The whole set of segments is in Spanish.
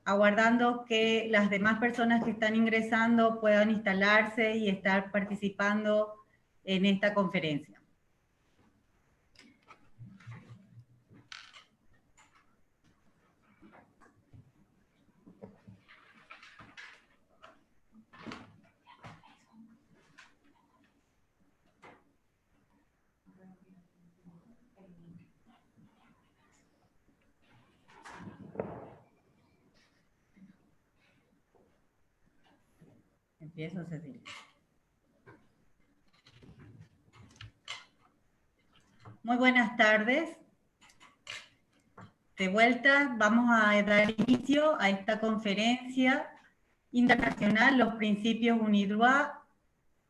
aguardando que las demás personas que están ingresando puedan instalarse y estar participando en esta conferencia. Empiezo, Cecilia. Muy buenas tardes. De vuelta, vamos a dar inicio a esta conferencia internacional, los principios UNIDROIT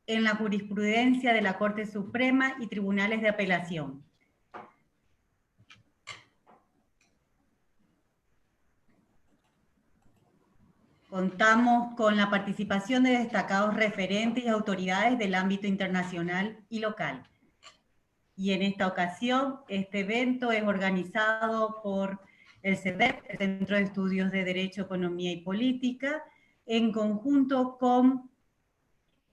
en la jurisprudencia de la Corte Suprema y tribunales de apelación. Contamos con la participación de destacados referentes y autoridades del ámbito internacional y local. Y en esta ocasión, este evento es organizado por el CEDEP, el Centro de Estudios de Derecho, Economía y Política, en conjunto con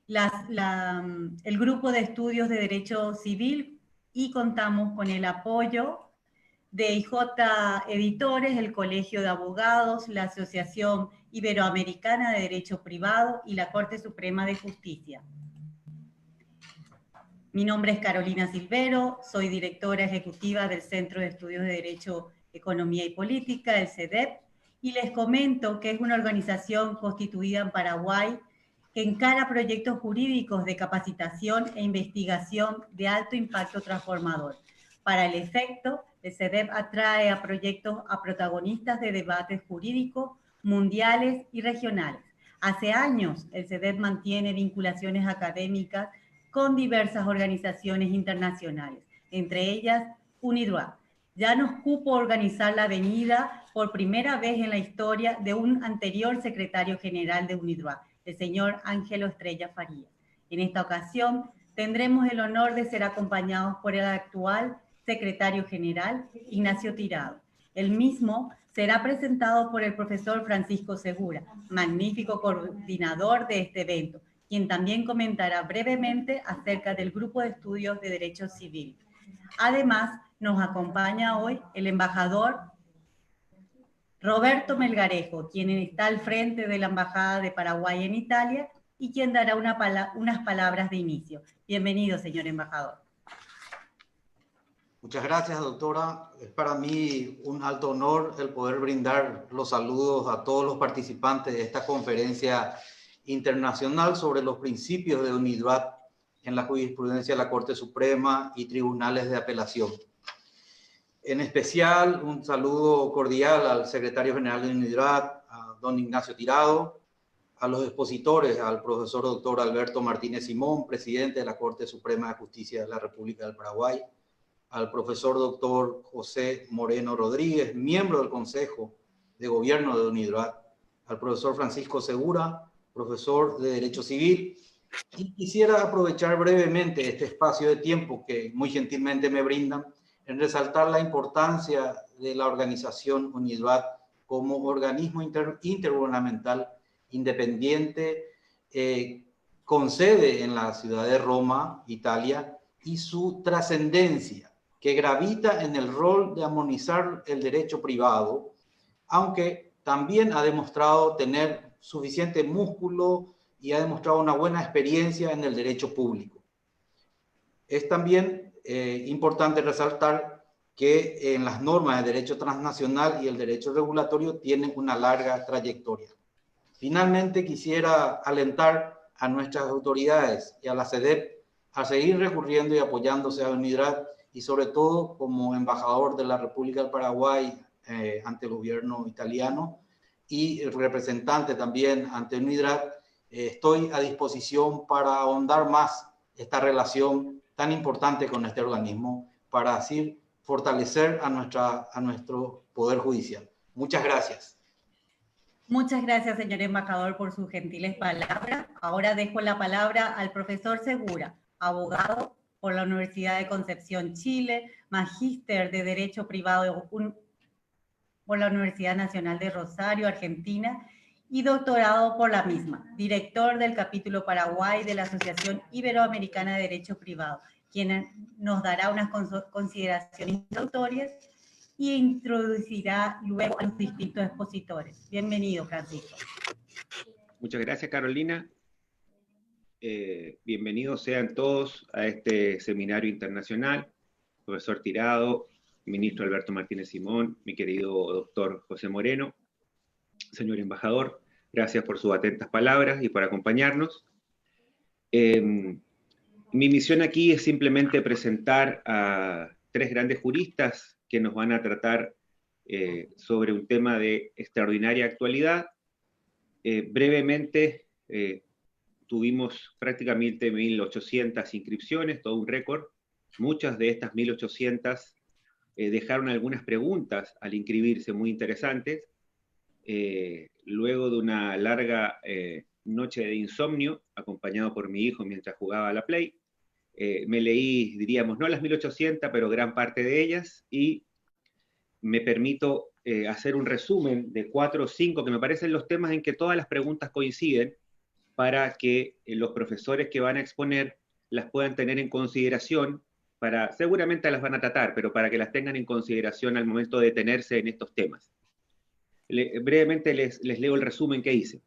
el Grupo de Estudios de Derecho Civil, y contamos con el apoyo de IJ Editores, el Colegio de Abogados, la Asociación Iberoamericana de Derecho Privado y la Corte Suprema de Justicia. Mi nombre es Carolina Silvero, soy directora ejecutiva del Centro de Estudios de Derecho, Economía y Política, el CEDEP, y les comento que es una organización constituida en Paraguay que encara proyectos jurídicos de capacitación e investigación de alto impacto transformador. Para el efecto, el CEDEP atrae a proyectos a protagonistas de debates jurídicos mundiales y regionales. Hace años, el CEDEP mantiene vinculaciones académicas con diversas organizaciones internacionales, entre ellas UNIDROIT. Ya nos cupo organizar la venida por primera vez en la historia de un anterior secretario general de UNIDROIT, el señor Ángelo Estrella Farías. En esta ocasión tendremos el honor de ser acompañados por el actual secretario general, Ignacio Tirado. El mismo será presentado por el profesor Francisco Segura, magnífico coordinador de este evento, quien también comentará brevemente acerca del Grupo de Estudios de Derecho Civil. Además, nos acompaña hoy el embajador Roberto Melgarejo, quien está al frente de la Embajada de Paraguay en Italia y quien dará unas palabras de inicio. Bienvenido, señor embajador. Muchas gracias, doctora. Es para mí un alto honor el poder brindar los saludos a todos los participantes de esta conferencia internacional sobre los principios de UNIDROIT en la jurisprudencia de la Corte Suprema y tribunales de apelación. En especial, un saludo cordial al secretario general de UNIDROIT, a don Ignacio Tirado, a los expositores, al profesor doctor Alberto Martínez Simón, presidente de la Corte Suprema de Justicia de la República del Paraguay, al profesor doctor José Moreno Rodríguez, miembro del Consejo de Gobierno de UNIDROIT, al profesor Francisco Segura, profesor de Derecho Civil, y quisiera aprovechar brevemente este espacio de tiempo que muy gentilmente me brindan en resaltar la importancia de la organización UNIDROIT como organismo intergubernamental independiente con sede en la ciudad de Roma, Italia, y su trascendencia que gravita en el rol de armonizar el derecho privado, aunque también ha demostrado tener suficiente músculo y ha demostrado una buena experiencia en el derecho público. Es también importante resaltar que en las normas de derecho transnacional y el derecho regulatorio tienen una larga trayectoria. Finalmente, quisiera alentar a nuestras autoridades y a la CEDEP a seguir recurriendo y apoyándose a UNIDROIT, y sobre todo como embajador de la República del Paraguay ante el gobierno italiano y el representante también ante UNIDROIT, estoy a disposición para ahondar más esta relación tan importante con este organismo para así fortalecer a nuestro Poder Judicial. Muchas gracias. Muchas gracias, señor embajador, por sus gentiles palabras. Ahora dejo la palabra al profesor Segura, abogado por la Universidad de Concepción, Chile, magíster de Derecho Privado por la Universidad Nacional de Rosario, Argentina, y doctorado por la misma, director del capítulo Paraguay de la Asociación Iberoamericana de Derecho Privado, quien nos dará unas consideraciones introductorias y introducirá luego a los distintos expositores. Bienvenido, Francisco. Muchas gracias, Carolina. Bienvenidos sean todos a este seminario internacional. Profesor Tirado, ministro Alberto Martínez Simón, mi querido doctor José Moreno, señor embajador, gracias por sus atentas palabras y por acompañarnos. Mi misión aquí es simplemente presentar a tres grandes juristas que nos van a tratar sobre un tema de extraordinaria actualidad. Brevemente, tuvimos prácticamente 1.800 inscripciones, todo un récord. Muchas de estas 1.800 dejaron algunas preguntas al inscribirse muy interesantes. Luego de una larga noche de insomnio, acompañado por mi hijo mientras jugaba a la Play, me leí, diríamos, no las 1.800, pero gran parte de ellas, y me permito hacer un resumen de 4 o 5, que me parecen los temas en que todas las preguntas coinciden, para que los profesores que van a exponer las puedan tener en consideración, seguramente las van a tratar, pero para que las tengan en consideración al momento de detenerse en estos temas. Brevemente les leo el resumen que hice.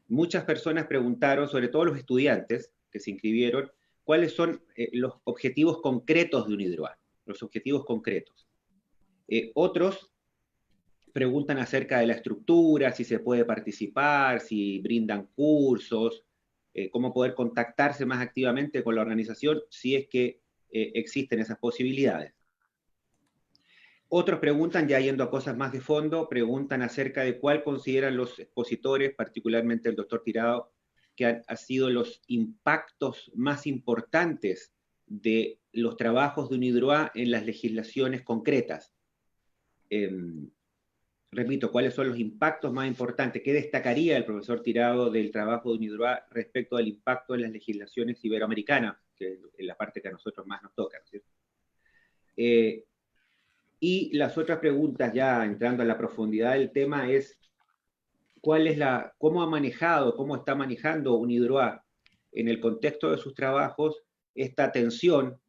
Muchas personas preguntaron, sobre todo los estudiantes que se inscribieron, cuáles son los objetivos concretos de UNIDROIT, los objetivos concretos. Otros preguntan acerca de la estructura, si se puede participar, si brindan cursos, cómo poder contactarse más activamente con la organización, si es que existen esas posibilidades. Otros preguntan, ya yendo a cosas más de fondo, preguntan acerca de cuál consideran los expositores, particularmente el doctor Tirado, que han sido los impactos más importantes de los trabajos de UNIDROIT en las legislaciones concretas. Repito, ¿cuáles son los impactos más importantes? ¿Qué destacaría el profesor Tirado del trabajo de UNIDROIT respecto al impacto en las legislaciones iberoamericanas, que es la parte que a nosotros más nos toca, ¿no es cierto? Y las otras preguntas, ya entrando a la profundidad del tema, es cómo está manejando UNIDROIT en el contexto de sus trabajos esta tensión,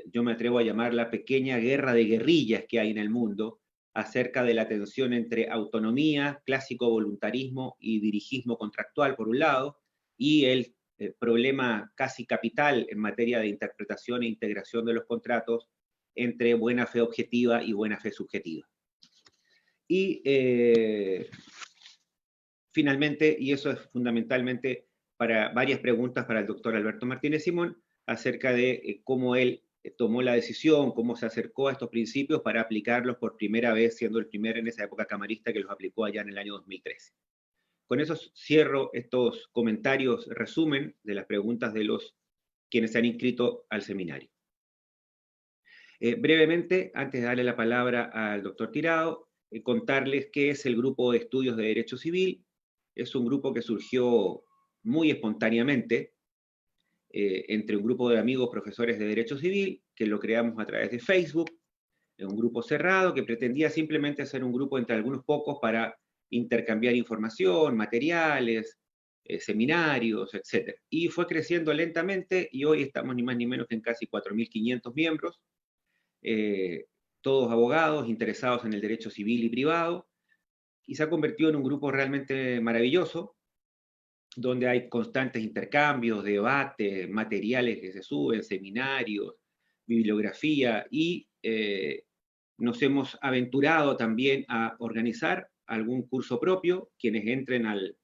yo me atrevo a llamar la pequeña guerra de guerrillas que hay en el mundo, acerca de la tensión entre autonomía, clásico voluntarismo y dirigismo contractual, por un lado, y el problema casi capital en materia de interpretación e integración de los contratos entre buena fe objetiva y buena fe subjetiva. Y finalmente, y eso es fundamentalmente para varias preguntas para el doctor Alberto Martínez Simón, acerca de cómo él tomó la decisión, cómo se acercó a estos principios para aplicarlos por primera vez, siendo el primero en esa época camarista que los aplicó allá en el año 2013. Con eso cierro estos comentarios, resumen de las preguntas de quienes se han inscrito al seminario. Brevemente, antes de darle la palabra al doctor Tirado, contarles qué es el Grupo de Estudios de Derecho Civil. Es un grupo que surgió muy espontáneamente, entre un grupo de amigos profesores de Derecho Civil, que lo creamos a través de Facebook, un grupo cerrado que pretendía simplemente ser un grupo entre algunos pocos para intercambiar información, materiales, seminarios, etc. Y fue creciendo lentamente y hoy estamos ni más ni menos que en casi 4.500 miembros, todos abogados interesados en el derecho civil y privado, y se ha convertido en un grupo realmente maravilloso, donde hay constantes intercambios, debates, materiales que se suben, seminarios, bibliografía, y nos hemos aventurado también a organizar algún curso propio. Quienes entren al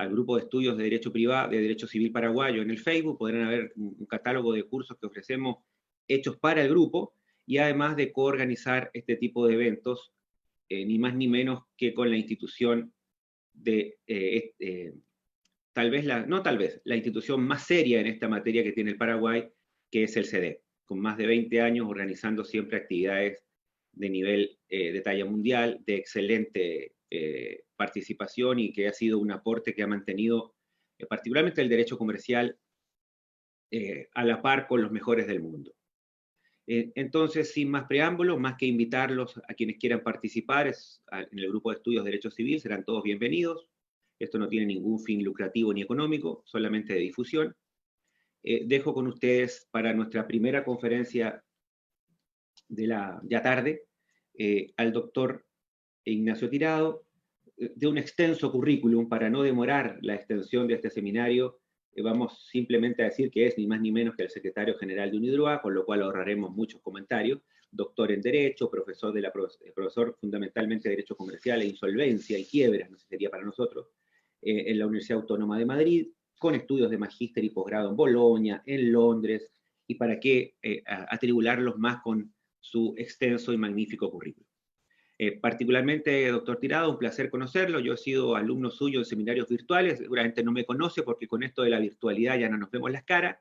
grupo de estudios de derecho privado, de derecho civil paraguayo en el Facebook, podrán ver un catálogo de cursos que ofrecemos hechos para el grupo, y además de coorganizar este tipo de eventos, ni más ni menos que con la institución de la institución más seria en esta materia que tiene el Paraguay, que es el CEDEP, con más de 20 años organizando siempre actividades de nivel de talla mundial, de excelente participación, y que ha sido un aporte que ha mantenido particularmente el derecho comercial a la par con los mejores del mundo. Entonces, sin más preámbulos, más que invitarlos a quienes quieran participar en el grupo de estudios de Derecho Civil, serán todos bienvenidos. Esto no tiene ningún fin lucrativo ni económico, solamente de difusión. Dejo con ustedes para nuestra primera conferencia de la ya tarde al doctor Ignacio Tirado, de un extenso currículum. Para no demorar la extensión de este seminario, vamos simplemente a decir que es ni más ni menos que el secretario general de UNIDROIT, con lo cual ahorraremos muchos comentarios. Doctor en Derecho, profesor fundamentalmente de Derecho Comercial e Insolvencia y Quiebras, no sé, sería para nosotros, en la Universidad Autónoma de Madrid, con estudios de magíster y posgrado en Bolonia, en Londres, y para qué atribularlos más con su extenso y magnífico currículum. Particularmente, doctor Tirado, un placer conocerlo. Yo he sido alumno suyo en seminarios virtuales, seguramente no me conoce porque con esto de la virtualidad ya no nos vemos las caras,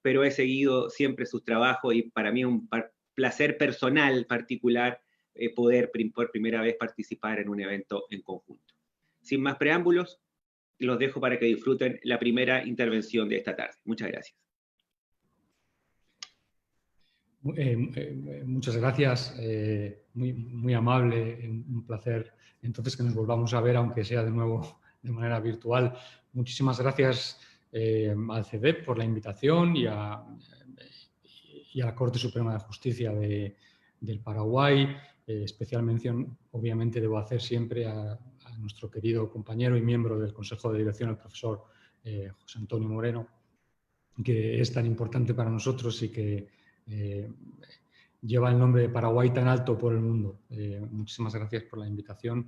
pero he seguido siempre sus trabajos y para mí es un placer personal particular poder por primera vez participar en un evento en conjunto. Sin más preámbulos, los dejo para que disfruten la primera intervención de esta tarde. Muchas gracias. Muchas gracias, muy amable, un placer entonces que nos volvamos a ver, aunque sea de nuevo de manera virtual. Muchísimas gracias al CEDEP por la invitación y a la Corte Suprema de Justicia del Paraguay. Especial mención, obviamente, debo hacer siempre a nuestro querido compañero y miembro del Consejo de Dirección, el profesor José Antonio Moreno, que es tan importante para nosotros y que lleva el nombre de Paraguay tan alto por el mundo. Muchísimas gracias por la invitación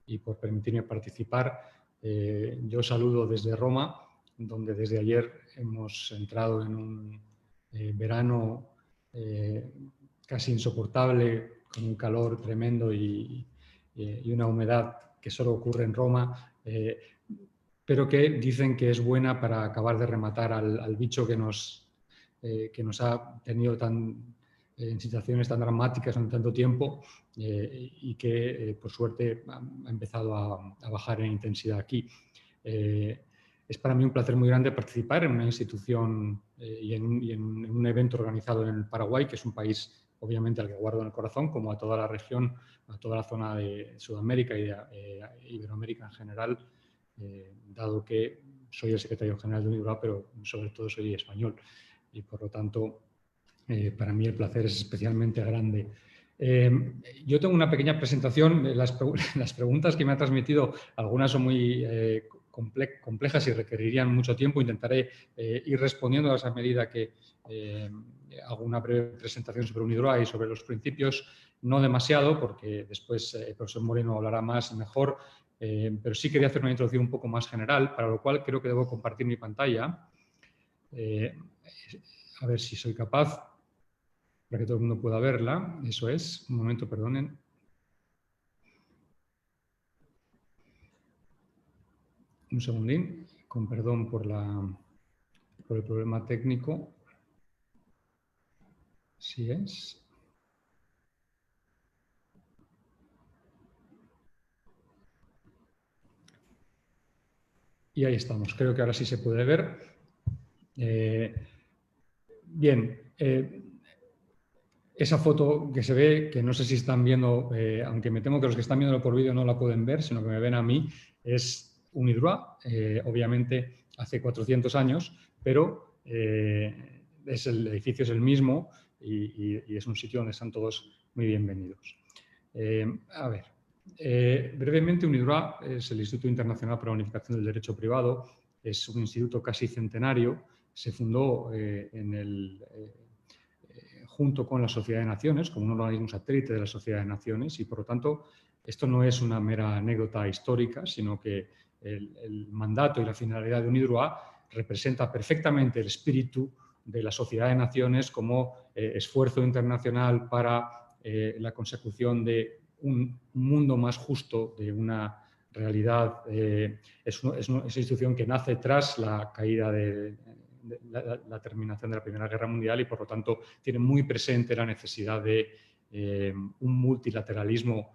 y por permitirme participar. Yo saludo desde Roma, donde desde ayer hemos entrado en un verano casi insoportable, con un calor tremendo y una humedad que solo ocurre en Roma, pero que dicen que es buena para acabar de rematar al bicho que nos ha tenido en situaciones tan dramáticas en tanto tiempo y que, por suerte, ha empezado a bajar en intensidad aquí. Es para mí un placer muy grande participar en una institución y en un evento organizado en el Paraguay, que es un país, obviamente, al que guardo en el corazón, como a toda la región, a toda la zona de Sudamérica y de Iberoamérica en general, dado que soy el secretario general de UNIDROIT, pero sobre todo soy español. Y por lo tanto, para mí el placer es especialmente grande. Yo tengo una pequeña presentación. Las preguntas que me ha transmitido, algunas son muy complejas y requerirían mucho tiempo. Intentaré ir respondiéndolas a medida que hago una breve presentación sobre UNIDROIT y sobre los principios. No demasiado, porque después el profesor Moreno hablará más y mejor, pero sí quería hacer una introducción un poco más general, para lo cual creo que debo compartir mi pantalla. A ver si soy capaz, para que todo el mundo pueda verla. Eso es. Un momento, perdonen. Un segundín, con perdón por el problema técnico. Sí es. Y ahí estamos. Creo que ahora sí se puede ver. Bien. Esa foto que se ve, que no sé si están viendo, aunque me temo que los que están viéndolo por vídeo no la pueden ver, sino que me ven a mí, es UNIDROIT, obviamente hace 400 años, pero el edificio es el mismo y es un sitio donde están todos muy bienvenidos. A ver, brevemente, UNIDROIT es el Instituto Internacional para la Unificación del Derecho Privado. Es un instituto casi centenario. Se fundó junto con la Sociedad de Naciones, como un organismo satélite de la Sociedad de Naciones, y por lo tanto esto no es una mera anécdota histórica, sino que el mandato y la finalidad de UNIDROIT representa perfectamente el espíritu de la Sociedad de Naciones como esfuerzo internacional para la consecución de un mundo más justo, de una realidad. Es una institución que nace tras la caída de la terminación de la Primera Guerra Mundial y, por lo tanto, tiene muy presente la necesidad de un multilateralismo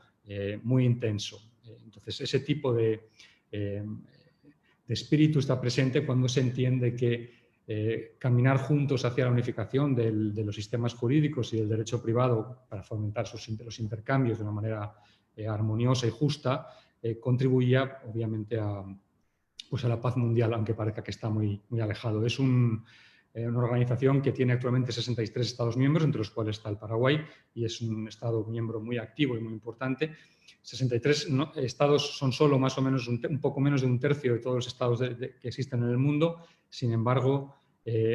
muy intenso. Entonces, ese tipo de espíritu está presente cuando se entiende que caminar juntos hacia la unificación de los sistemas jurídicos y del derecho privado para fomentar los intercambios de una manera armoniosa y justa, contribuía obviamente a la paz mundial, aunque parezca que está muy, muy alejado. Es una organización que tiene actualmente 63 Estados miembros, entre los cuales está el Paraguay, y es un Estado miembro muy activo y muy importante. 63 estados son solo más o menos un poco menos de un tercio de todos los estados que existen en el mundo. Sin embargo,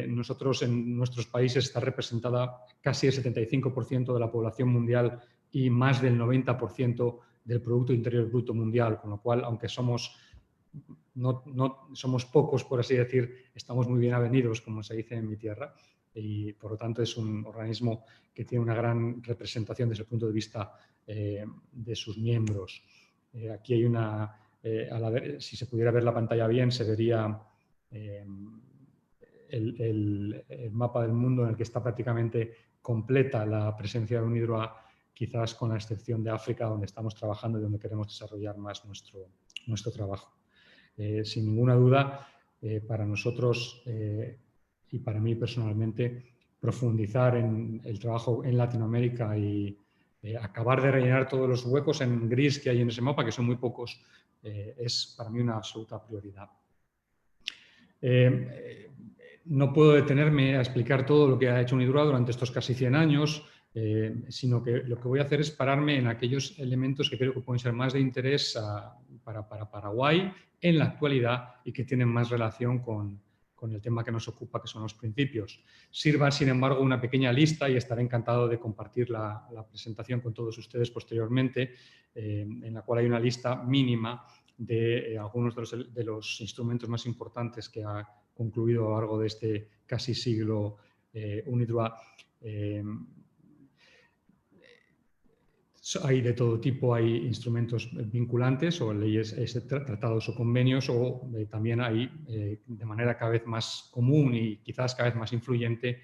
nosotros en nuestros países está representada casi el 75% de la población mundial y más del 90% del Producto Interior Bruto mundial, con lo cual, aunque no somos pocos, por así decir, estamos muy bien avenidos, como se dice en mi tierra, y por lo tanto es un organismo que tiene una gran representación desde el punto de vista de sus miembros. Aquí hay una, si se pudiera ver la pantalla bien, se vería el mapa del mundo en el que está prácticamente completa la presencia de UNIDROIT, quizás con la excepción de África, donde estamos trabajando y donde queremos desarrollar más nuestro trabajo. Sin ninguna duda, para nosotros y para mí personalmente, profundizar en el trabajo en Latinoamérica y acabar de rellenar todos los huecos en gris que hay en ese mapa, que son muy pocos, es para mí una absoluta prioridad. No puedo detenerme a explicar todo lo que ha hecho UNIDROIT durante estos casi 100 años, sino que lo que voy a hacer es pararme en aquellos elementos que creo que pueden ser más de interés para Paraguay en la actualidad y que tienen más relación con el tema que nos ocupa, que son los principios. Sirva, sin embargo, una pequeña lista, y estaré encantado de compartir la presentación con todos ustedes posteriormente, en la cual hay una lista mínima de algunos de los instrumentos más importantes que ha concluido a lo largo de este casi siglo UNIDROIT. Hay de todo tipo, hay instrumentos vinculantes o leyes, tratados o convenios, o también hay, de manera cada vez más común y quizás cada vez más influyente,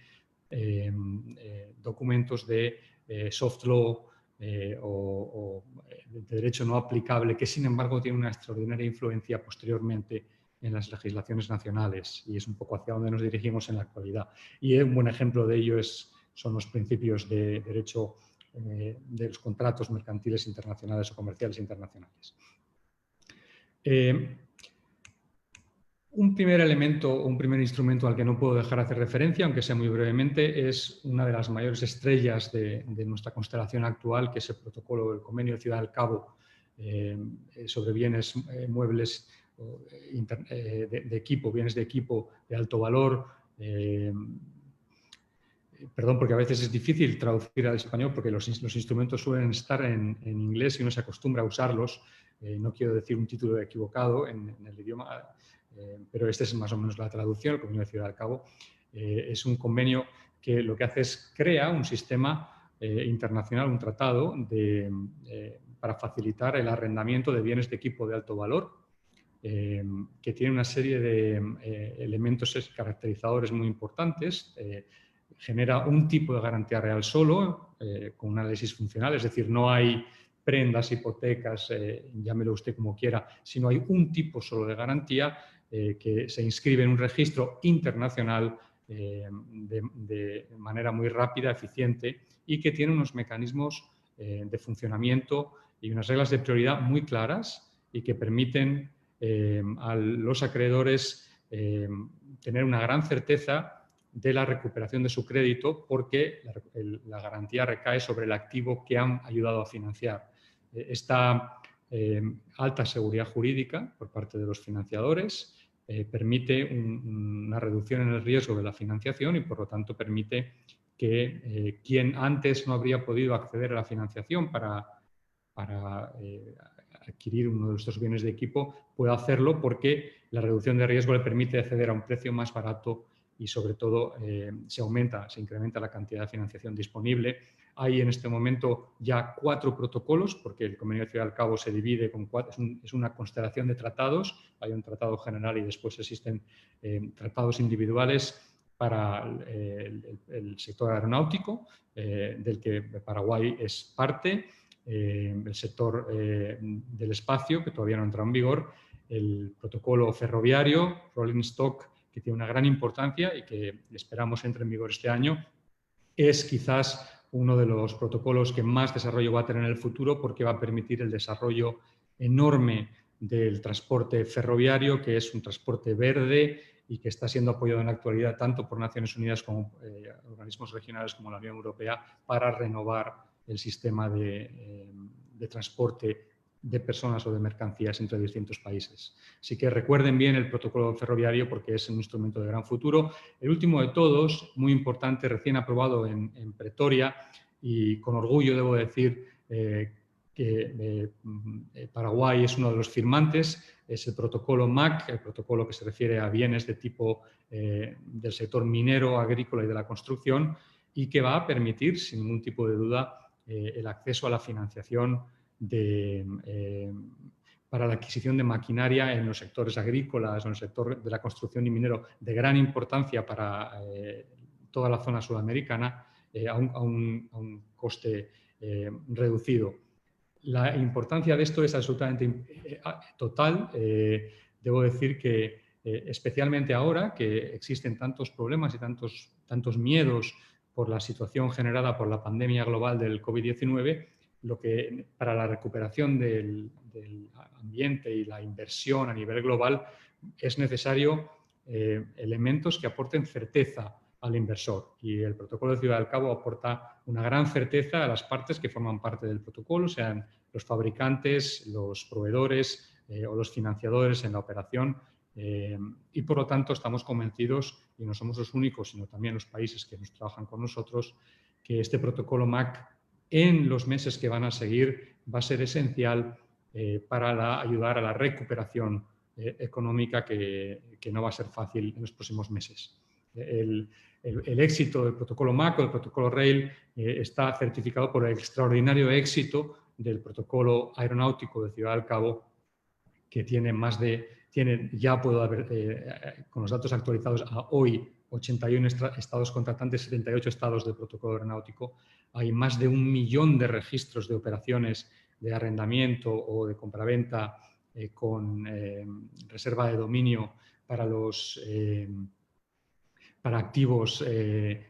documentos de soft law o de derecho no aplicable, que sin embargo tiene una extraordinaria influencia posteriormente en las legislaciones nacionales, y es un poco hacia donde nos dirigimos en la actualidad. Y un buen ejemplo de ello son los principios de derecho de los contratos mercantiles internacionales o comerciales internacionales. Un primer elemento, un primer instrumento al que no puedo dejar de hacer referencia, aunque sea muy brevemente, es una de las mayores estrellas de nuestra constelación actual, que es el protocolo del Convenio de Ciudad del Cabo sobre bienes muebles de equipo, bienes de equipo de alto valor. Perdón, porque a veces es difícil traducir al español porque los instrumentos suelen estar en inglés y uno se acostumbra a usarlos. No quiero decir un título equivocado en el idioma, pero esta es más o menos la traducción. El Convenio de Ciudad del Cabo es un convenio que lo que hace es crea un sistema internacional, un tratado para facilitar el arrendamiento de bienes de equipo de alto valor, que tiene una serie de elementos caracterizadores muy importantes. Genera un tipo de garantía real solo, con un análisis funcional, es decir, no hay prendas, hipotecas, llámelo usted como quiera, sino hay un tipo solo de garantía que se inscribe en un registro internacional de manera muy rápida, eficiente, y que tiene unos mecanismos de funcionamiento y unas reglas de prioridad muy claras y que permiten a los acreedores tener una gran certeza de la recuperación de su crédito, porque la garantía recae sobre el activo que han ayudado a financiar. Esta alta seguridad jurídica por parte de los financiadores permite una reducción en el riesgo de la financiación y, por lo tanto, permite que quien antes no habría podido acceder a la financiación para adquirir uno de estos bienes de equipo pueda hacerlo, porque la reducción de riesgo le permite acceder a un precio más barato y, sobre todo, se incrementa la cantidad de financiación disponible. Hay en este momento ya 4 protocolos, porque el Convenio de Ciudad del Cabo se divide con 4, es una constelación de tratados. Hay un tratado general y después existen tratados individuales para el sector aeronáutico, del que Paraguay es parte, el sector del espacio, que todavía no ha entrado en vigor, el protocolo ferroviario, Rolling Stock, que tiene una gran importancia y que esperamos entre en vigor este año. Es quizás uno de los protocolos que más desarrollo va a tener en el futuro, porque va a permitir el desarrollo enorme del transporte ferroviario, que es un transporte verde y que está siendo apoyado en la actualidad tanto por Naciones Unidas como organismos regionales como la Unión Europea, para renovar el sistema de transporte de personas o de mercancías entre distintos países. Así que recuerden bien el protocolo ferroviario, porque es un instrumento de gran futuro. El último de todos, muy importante, recién aprobado en Pretoria, y con orgullo debo decir que Paraguay es uno de los firmantes, es el protocolo MAC, el protocolo que se refiere a bienes de tipo del sector minero, agrícola y de la construcción, y que va a permitir, sin ningún tipo de duda, el acceso a la financiación para la adquisición de maquinaria en los sectores agrícolas o en el sector de la construcción y minero, de gran importancia para toda la zona sudamericana, a un coste reducido. La importancia de esto es absolutamente total. Debo decir que especialmente ahora que existen tantos problemas y tantos miedos por la situación generada por la pandemia global del COVID-19, lo que para la recuperación del ambiente y la inversión a nivel global es necesario elementos que aporten certeza al inversor, y el protocolo de Ciudad del Cabo aporta una gran certeza a las partes que forman parte del protocolo, sean los fabricantes, los proveedores o los financiadores en la operación, y por lo tanto estamos convencidos, y no somos los únicos, sino también los países que nos trabajan con nosotros, que este protocolo MAC en los meses que van a seguir va a ser esencial para ayudar a la recuperación económica que no va a ser fácil en los próximos meses. El éxito del protocolo MAC o del protocolo RAIL está certificado por el extraordinario éxito del protocolo aeronáutico de Ciudad del Cabo, que tiene ya puedo haber, con los datos actualizados a hoy, 81 estados contratantes, 78 estados de protocolo aeronáutico. Hay más de 1 millón de registros de operaciones de arrendamiento o de compraventa con reserva de dominio para activos,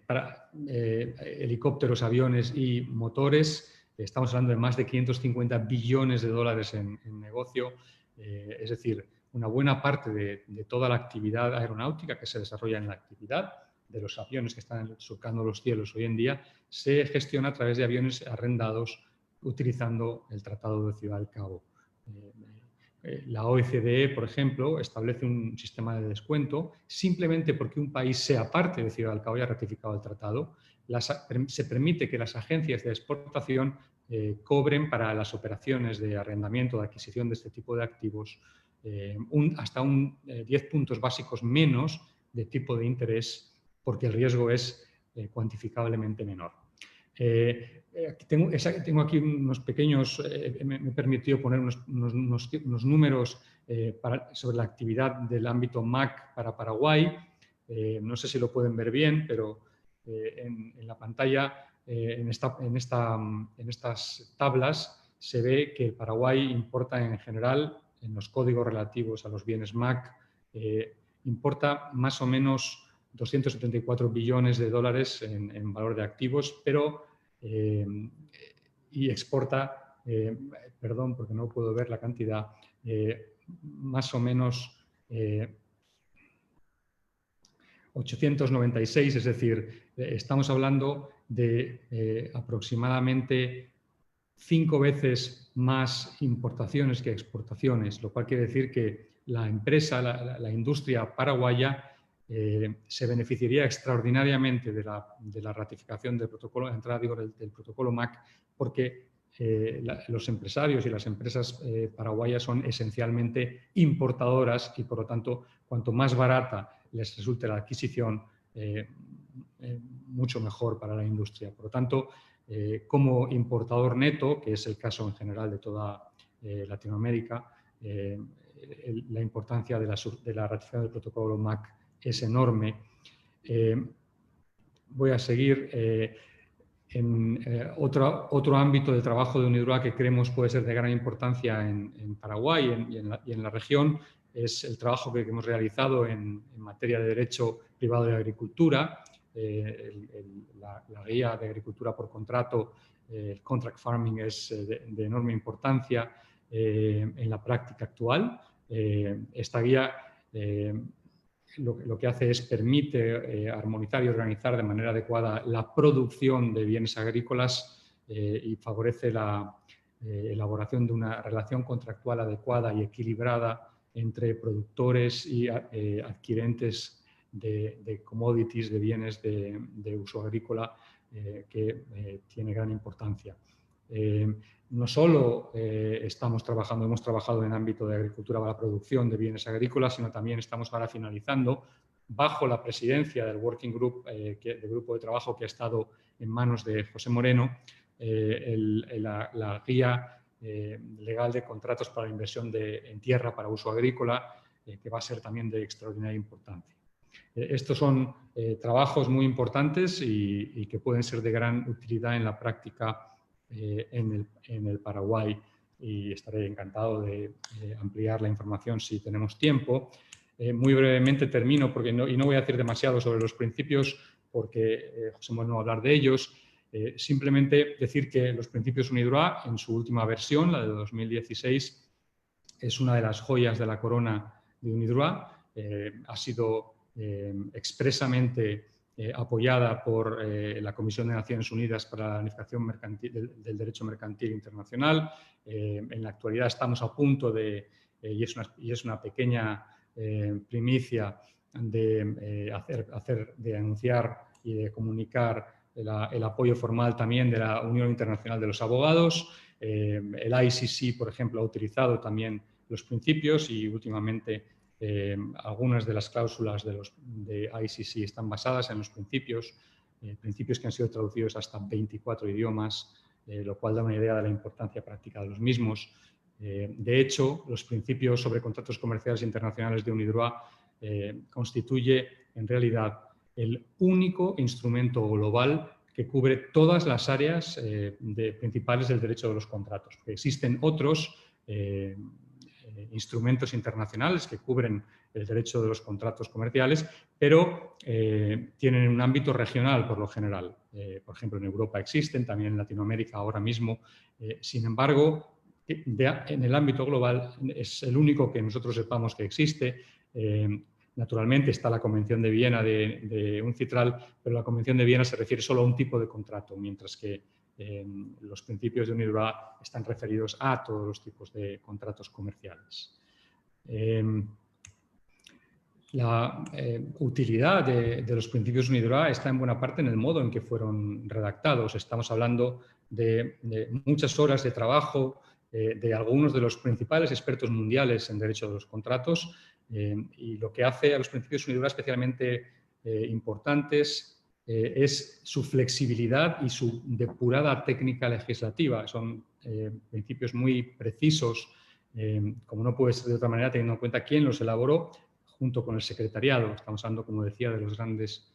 para helicópteros, aviones y motores. Estamos hablando de más de 550 billones de dólares en negocio, es decir, una buena parte de toda la actividad aeronáutica que se desarrolla en la actividad de los aviones que están surcando los cielos hoy en día se gestiona a través de aviones arrendados utilizando el Tratado de Ciudad del Cabo. La OECD, por ejemplo, establece un sistema de descuento simplemente porque un país sea parte de Ciudad del Cabo y ha ratificado el tratado. Se permite que las agencias de exportación cobren para las operaciones de arrendamiento, de adquisición de este tipo de activos, hasta 10 puntos básicos menos de tipo de interés, porque el riesgo es cuantificablemente menor. Tengo aquí unos pequeños, me he permitido poner unos números sobre la actividad del ámbito MAC para Paraguay. No sé si lo pueden ver bien, pero en la pantalla, en estas tablas, se ve que Paraguay importa en general, en los códigos relativos a los bienes MAC, importa más o menos 274 billones de dólares en valor de activos, pero y exporta, perdón, porque no puedo ver la cantidad, más o menos 896, es decir, estamos hablando de aproximadamente 5 veces más importaciones que exportaciones, lo cual quiere decir que la empresa, la industria paraguaya se beneficiaría extraordinariamente de la ratificación del protocolo, de entrada del protocolo MAC, porque los empresarios y las empresas paraguayas son esencialmente importadoras y, por lo tanto, cuanto más barata les resulte la adquisición, mucho mejor para la industria. Por lo tanto, como importador neto, que es el caso en general de toda Latinoamérica, la importancia de la ratificación del protocolo MAC es enorme. Voy a seguir en otro ámbito de trabajo de UNIDROIT que creemos puede ser de gran importancia en Paraguay y en la región, es el trabajo que hemos realizado en materia de derecho privado de agricultura, la guía de agricultura por contrato, el contract farming, es de enorme importancia en la práctica actual. Esta guía lo que hace es permite armonizar y organizar de manera adecuada la producción de bienes agrícolas y favorece la elaboración de una relación contractual adecuada y equilibrada entre productores y adquirentes de commodities, de bienes de uso agrícola, que tiene gran importancia. No solo hemos trabajado en el ámbito de agricultura para la producción de bienes agrícolas, sino también estamos ahora finalizando, bajo la presidencia del Working Group, del grupo de trabajo que ha estado en manos de José Moreno, la guía legal de contratos para la inversión en tierra para uso agrícola, que va a ser también de extraordinaria importancia. Estos son trabajos muy importantes y que pueden ser de gran utilidad en la práctica en el Paraguay, y estaré encantado de ampliar la información si tenemos tiempo. Muy brevemente termino y no voy a decir demasiado sobre los principios porque José Moreno va a hablar de ellos. Simplemente decir que los principios UNIDROIT, en su última versión, la de 2016, es una de las joyas de la corona de UNIDROIT. Ha sido expresamente apoyada por la Comisión de Naciones Unidas para la Unificación del Derecho Mercantil Internacional. En la actualidad estamos a punto y es una pequeña primicia de anunciar y de comunicar el apoyo formal también de la Unión Internacional de los Abogados. El ICC, por ejemplo, ha utilizado también los principios y últimamente algunas de las cláusulas de ICC están basadas en los principios que han sido traducidos hasta 24 idiomas, lo cual da una idea de la importancia práctica de los mismos. De hecho, los principios sobre contratos comerciales internacionales de UNIDROIT constituye en realidad el único instrumento global que cubre todas las áreas principales del derecho de los contratos. Existen otros instrumentos internacionales que cubren el derecho de los contratos comerciales, pero tienen un ámbito regional por lo general. Por ejemplo, en Europa existen, también en Latinoamérica ahora mismo. Sin embargo, en el ámbito global es el único que nosotros sepamos que existe. Naturalmente está la Convención de Viena de UNCITRAL, pero la Convención de Viena se refiere solo a un tipo de contrato, mientras que los principios de UNIDROIT están referidos a todos los tipos de contratos comerciales. La utilidad de los principios UNIDROIT está en buena parte en el modo en que fueron redactados. Estamos hablando de muchas horas de trabajo de algunos de los principales expertos mundiales en derecho de los contratos, y lo que hace a los principios UNIDROIT especialmente importantes es su flexibilidad y su depurada técnica legislativa. Son principios muy precisos, como no puede ser de otra manera, teniendo en cuenta quién los elaboró junto con el secretariado. Estamos hablando, como decía, de los grandes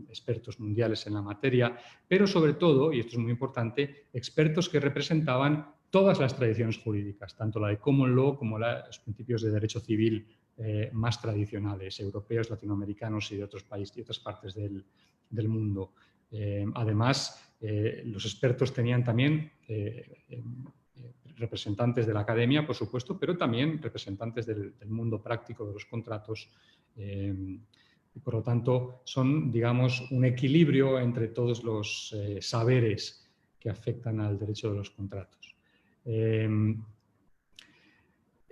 expertos mundiales en la materia, pero sobre todo, y esto es muy importante, expertos que representaban todas las tradiciones jurídicas, tanto la de common law como los principios de derecho civil más tradicionales, europeos, latinoamericanos y de otros países y otras partes del mundo. Además, los expertos tenían también representantes de la academia, por supuesto, pero también representantes del mundo práctico de los contratos. Y por lo tanto, son, digamos, un equilibrio entre todos los saberes que afectan al derecho de los contratos.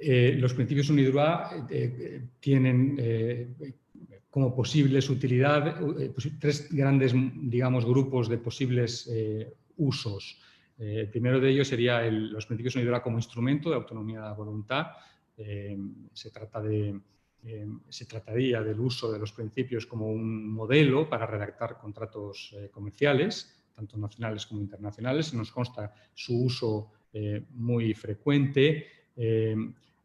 Los principios UNIDROIT tienen como posibles utilidad tres grandes, digamos, grupos de posibles usos. El primero de ellos sería los principios UNIDROIT como instrumento de autonomía de la voluntad. Se trataría del uso de los principios como un modelo para redactar contratos comerciales, tanto nacionales como internacionales. Nos consta su uso muy frecuente.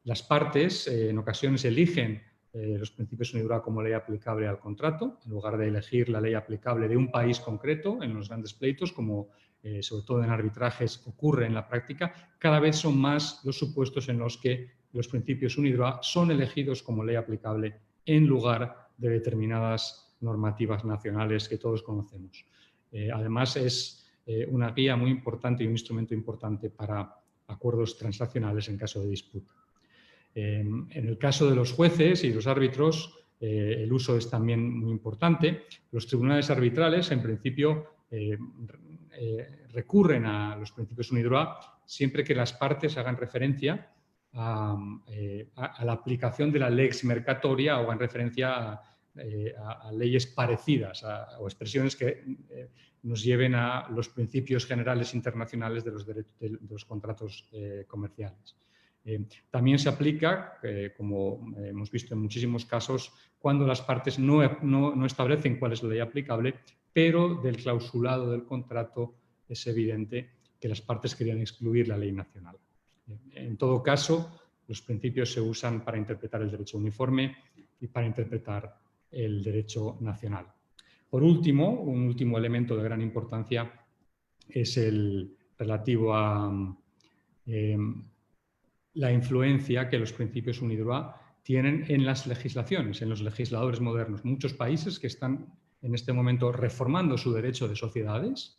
Las partes en ocasiones eligen los principios UNIDROIT como ley aplicable al contrato, en lugar de elegir la ley aplicable de un país concreto en los grandes pleitos, como sobre todo en arbitrajes ocurre en la práctica. Cada vez son más los supuestos en los que los principios UNIDROIT son elegidos como ley aplicable en lugar de determinadas normativas nacionales que todos conocemos. Además, es una guía muy importante y un instrumento importante para acuerdos transnacionales en caso de disputa. En el caso de los jueces y los árbitros, el uso es también muy importante. Los tribunales arbitrales, en principio, recurren a los principios UNIDROIT siempre que las partes hagan referencia a la aplicación de la lex mercatoria o hagan referencia a leyes parecidas o expresiones que nos lleven a los principios generales internacionales de los contratos comerciales. También se aplica, como hemos visto en muchísimos casos, cuando las partes no establecen cuál es la ley aplicable, pero del clausulado del contrato es evidente que las partes querían excluir la ley nacional. En todo caso, los principios se usan para interpretar el derecho uniforme y para interpretar el derecho nacional. Por último, un último elemento de gran importancia es el relativo a la influencia que los principios UNIDROIT tienen en las legislaciones, en los legisladores modernos. Muchos países que están en este momento reformando su derecho de sociedades,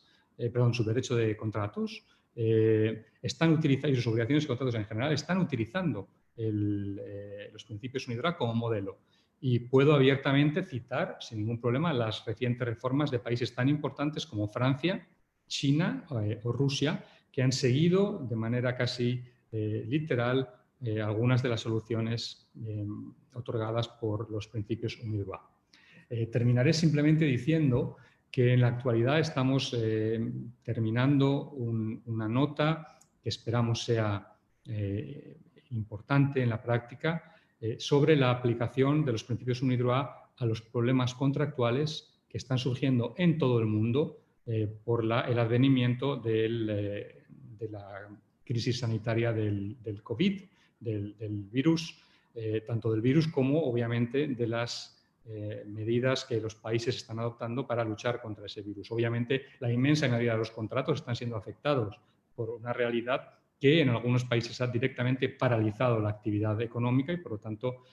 su derecho de contratos, están utilizando, y sus obligaciones de contratos en general, están utilizando los principios UNIDROIT como modelo. Y puedo abiertamente citar, sin ningún problema, las recientes reformas de países tan importantes como Francia, China o Rusia, que han seguido de manera casi literal algunas de las soluciones otorgadas por los principios UNIDROIT. Terminaré simplemente diciendo que en la actualidad estamos terminando una nota que esperamos sea importante en la práctica sobre la aplicación de los principios UNIDROIT a los problemas contractuales que están surgiendo en todo el mundo por el advenimiento de la crisis sanitaria del COVID, del virus, tanto del virus como, obviamente, de las medidas que los países están adoptando para luchar contra ese virus. Obviamente, la inmensa mayoría de los contratos están siendo afectados por una realidad que en algunos países ha directamente paralizado la actividad económica y, por lo tanto,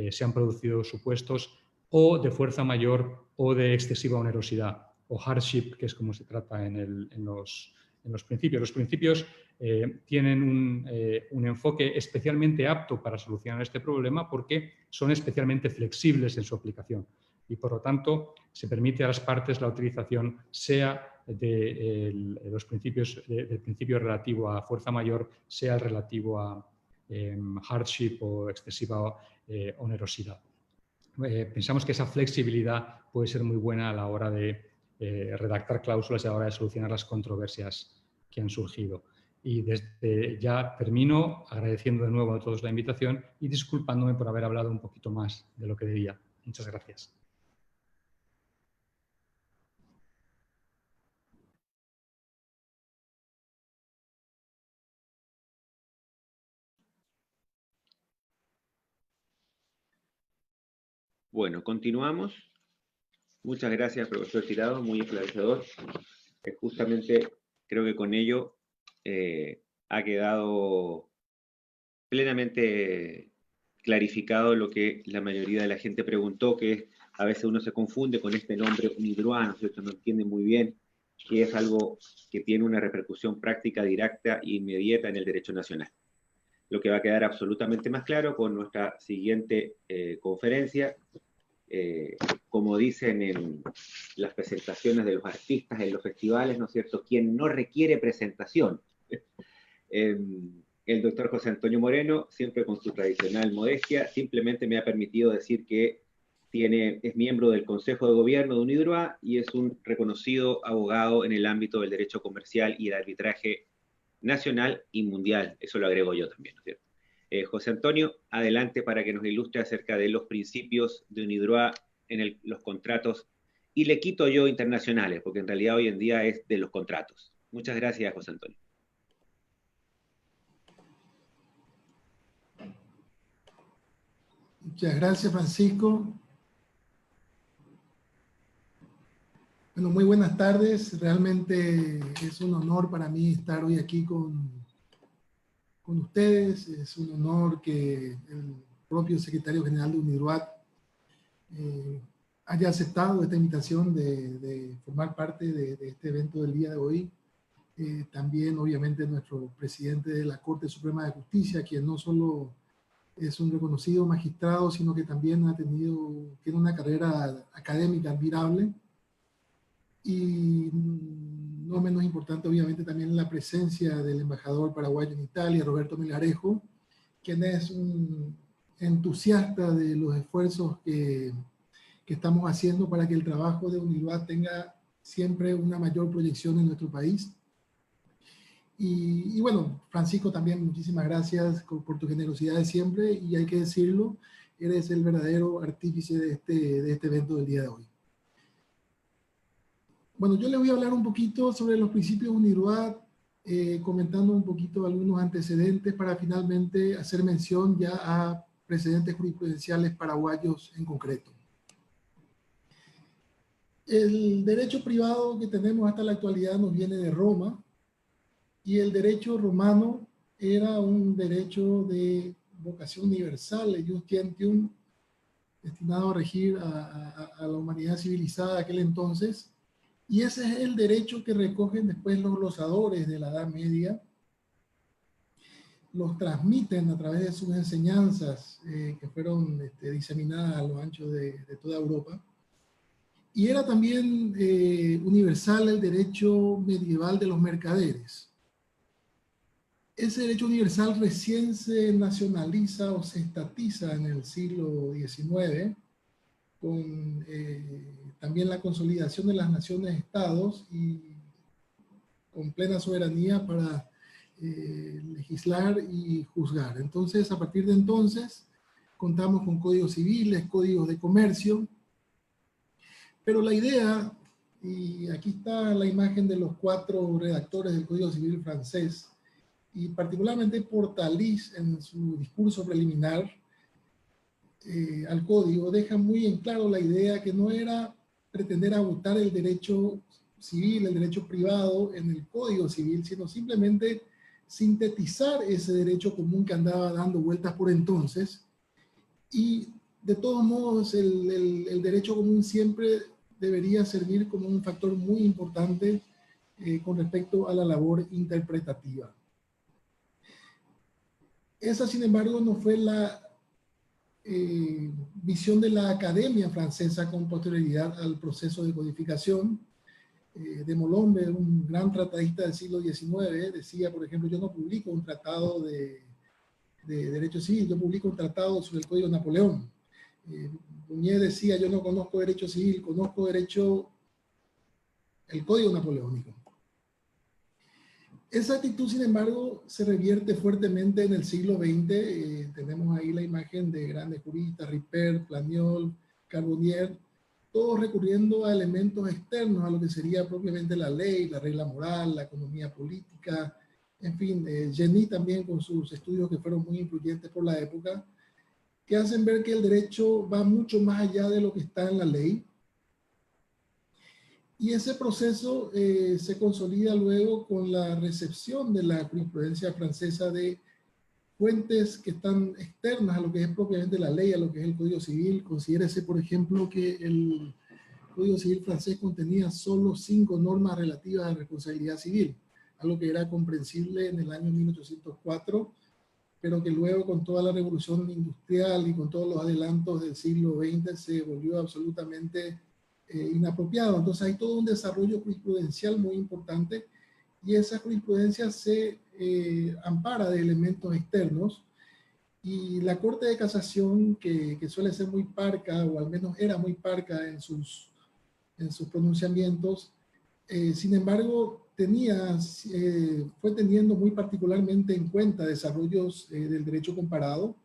se han producido supuestos o de fuerza mayor o de excesiva onerosidad, o hardship, que es como se trata en los principios. Los principios tienen un enfoque especialmente apto para solucionar este problema porque son especialmente flexibles en su aplicación y, por lo tanto, se permite a las partes la utilización sea de los principios, del principio relativo a fuerza mayor, sea el relativo a hardship o excesiva onerosidad. Pensamos que esa flexibilidad puede ser muy buena a la hora de redactar cláusulas y a la hora de solucionar las controversias que han surgido. Y desde ya termino agradeciendo de nuevo a todos la invitación y disculpándome por haber hablado un poquito más de lo que debía. Muchas gracias. Bueno, continuamos. Muchas gracias, profesor Tirado, muy esclarecedor. Justamente creo que con ello ha quedado plenamente clarificado lo que la mayoría de la gente preguntó, que a veces uno se confunde con este nombre UNIDROIT, ¿no es cierto? No entiende muy bien que es algo que tiene una repercusión práctica, directa e inmediata en el derecho nacional. Lo que va a quedar absolutamente más claro con nuestra siguiente conferencia. Como dicen en las presentaciones de los artistas en los festivales, ¿no es cierto?, quien no requiere presentación. El doctor José Antonio Moreno, siempre con su tradicional modestia, simplemente me ha permitido decir que es miembro del Consejo de Gobierno de UNIDROIT y es un reconocido abogado en el ámbito del derecho comercial y el arbitraje nacional y mundial. Eso lo agrego yo también, ¿no es cierto? José Antonio, adelante para que nos ilustre acerca de los principios de UNIDROIT en los contratos, y le quito yo internacionales, porque en realidad hoy en día es de los contratos. Muchas gracias, José Antonio. Muchas gracias, Francisco. Bueno, muy buenas tardes. Realmente es un honor para mí estar hoy aquí con con ustedes. Es un honor que el propio secretario general de UNIDROIT haya aceptado esta invitación de formar parte de este evento del día de hoy. También, obviamente, nuestro presidente de la Corte Suprema de Justicia, quien no solo es un reconocido magistrado, sino que también tiene una carrera académica admirable. Y no menos importante, obviamente, también la presencia del embajador paraguayo en Italia, Roberto Melgarejo, quien es un entusiasta de los esfuerzos que estamos haciendo para que el trabajo de UNIDROIT tenga siempre una mayor proyección en nuestro país. Y bueno, Francisco, también muchísimas gracias por tu generosidad de siempre, y hay que decirlo, eres el verdadero artífice de este evento del día de hoy. Bueno, yo le voy a hablar un poquito sobre los principios de UNIDROIT, comentando un poquito algunos antecedentes para finalmente hacer mención ya a precedentes jurisprudenciales paraguayos en concreto. El derecho privado que tenemos hasta la actualidad nos viene de Roma, y el derecho romano era un derecho de vocación universal, el jus gentium, destinado a regir a la humanidad civilizada de aquel entonces. Y ese es el derecho que recogen después los glosadores de la Edad Media, los transmiten a través de sus enseñanzas que fueron diseminadas a lo ancho de toda Europa. Y era también universal el derecho medieval de los mercaderes. Ese derecho universal recién se nacionaliza o se estatiza en el siglo XIX, con también la consolidación de las naciones-estados y con plena soberanía para legislar y juzgar. Entonces, a partir de entonces, contamos con códigos civiles, códigos de comercio, pero la idea, y aquí está la imagen de los 4 redactores del Código Civil francés, y particularmente Portalis en su discurso preliminar al código, deja muy en claro la idea que no era pretender agotar el derecho civil, el derecho privado en el Código Civil, sino simplemente sintetizar ese derecho común que andaba dando vueltas por entonces. Y de todos modos, el derecho común siempre debería servir como un factor muy importante con respecto a la labor interpretativa. Esa, sin embargo, no fue la visión de la Academia Francesa con posterioridad al proceso de codificación. De Molombe, un gran tratadista del siglo XIX, decía, por ejemplo, yo no publico un tratado de derecho civil, yo publico un tratado sobre el Código de Napoleón. Buñé decía, yo no conozco derecho civil, conozco el Código Napoleónico. Esa actitud, sin embargo, se revierte fuertemente en el siglo XX. Tenemos ahí la imagen de grandes juristas, Ripert, Planiol, Carbonnier, todos recurriendo a elementos externos a lo que sería propiamente la ley, la regla moral, la economía política, en fin, Jenny también con sus estudios que fueron muy influyentes por la época, que hacen ver que el derecho va mucho más allá de lo que está en la ley. Y ese proceso se consolida luego con la recepción de la jurisprudencia francesa de fuentes que están externas a lo que es propiamente la ley, a lo que es el Código Civil. Considérese, por ejemplo, que el Código Civil francés contenía solo 5 normas relativas a responsabilidad civil, algo que era comprensible en el año 1804, pero que luego con toda la revolución industrial y con todos los adelantos del siglo XX se volvió absolutamente inapropiado. Entonces hay todo un desarrollo jurisprudencial muy importante, y esa jurisprudencia se ampara de elementos externos, y la Corte de Casación, que suele ser muy parca, o al menos era muy parca en sus pronunciamientos, sin embargo fue teniendo muy particularmente en cuenta desarrollos del derecho comparado.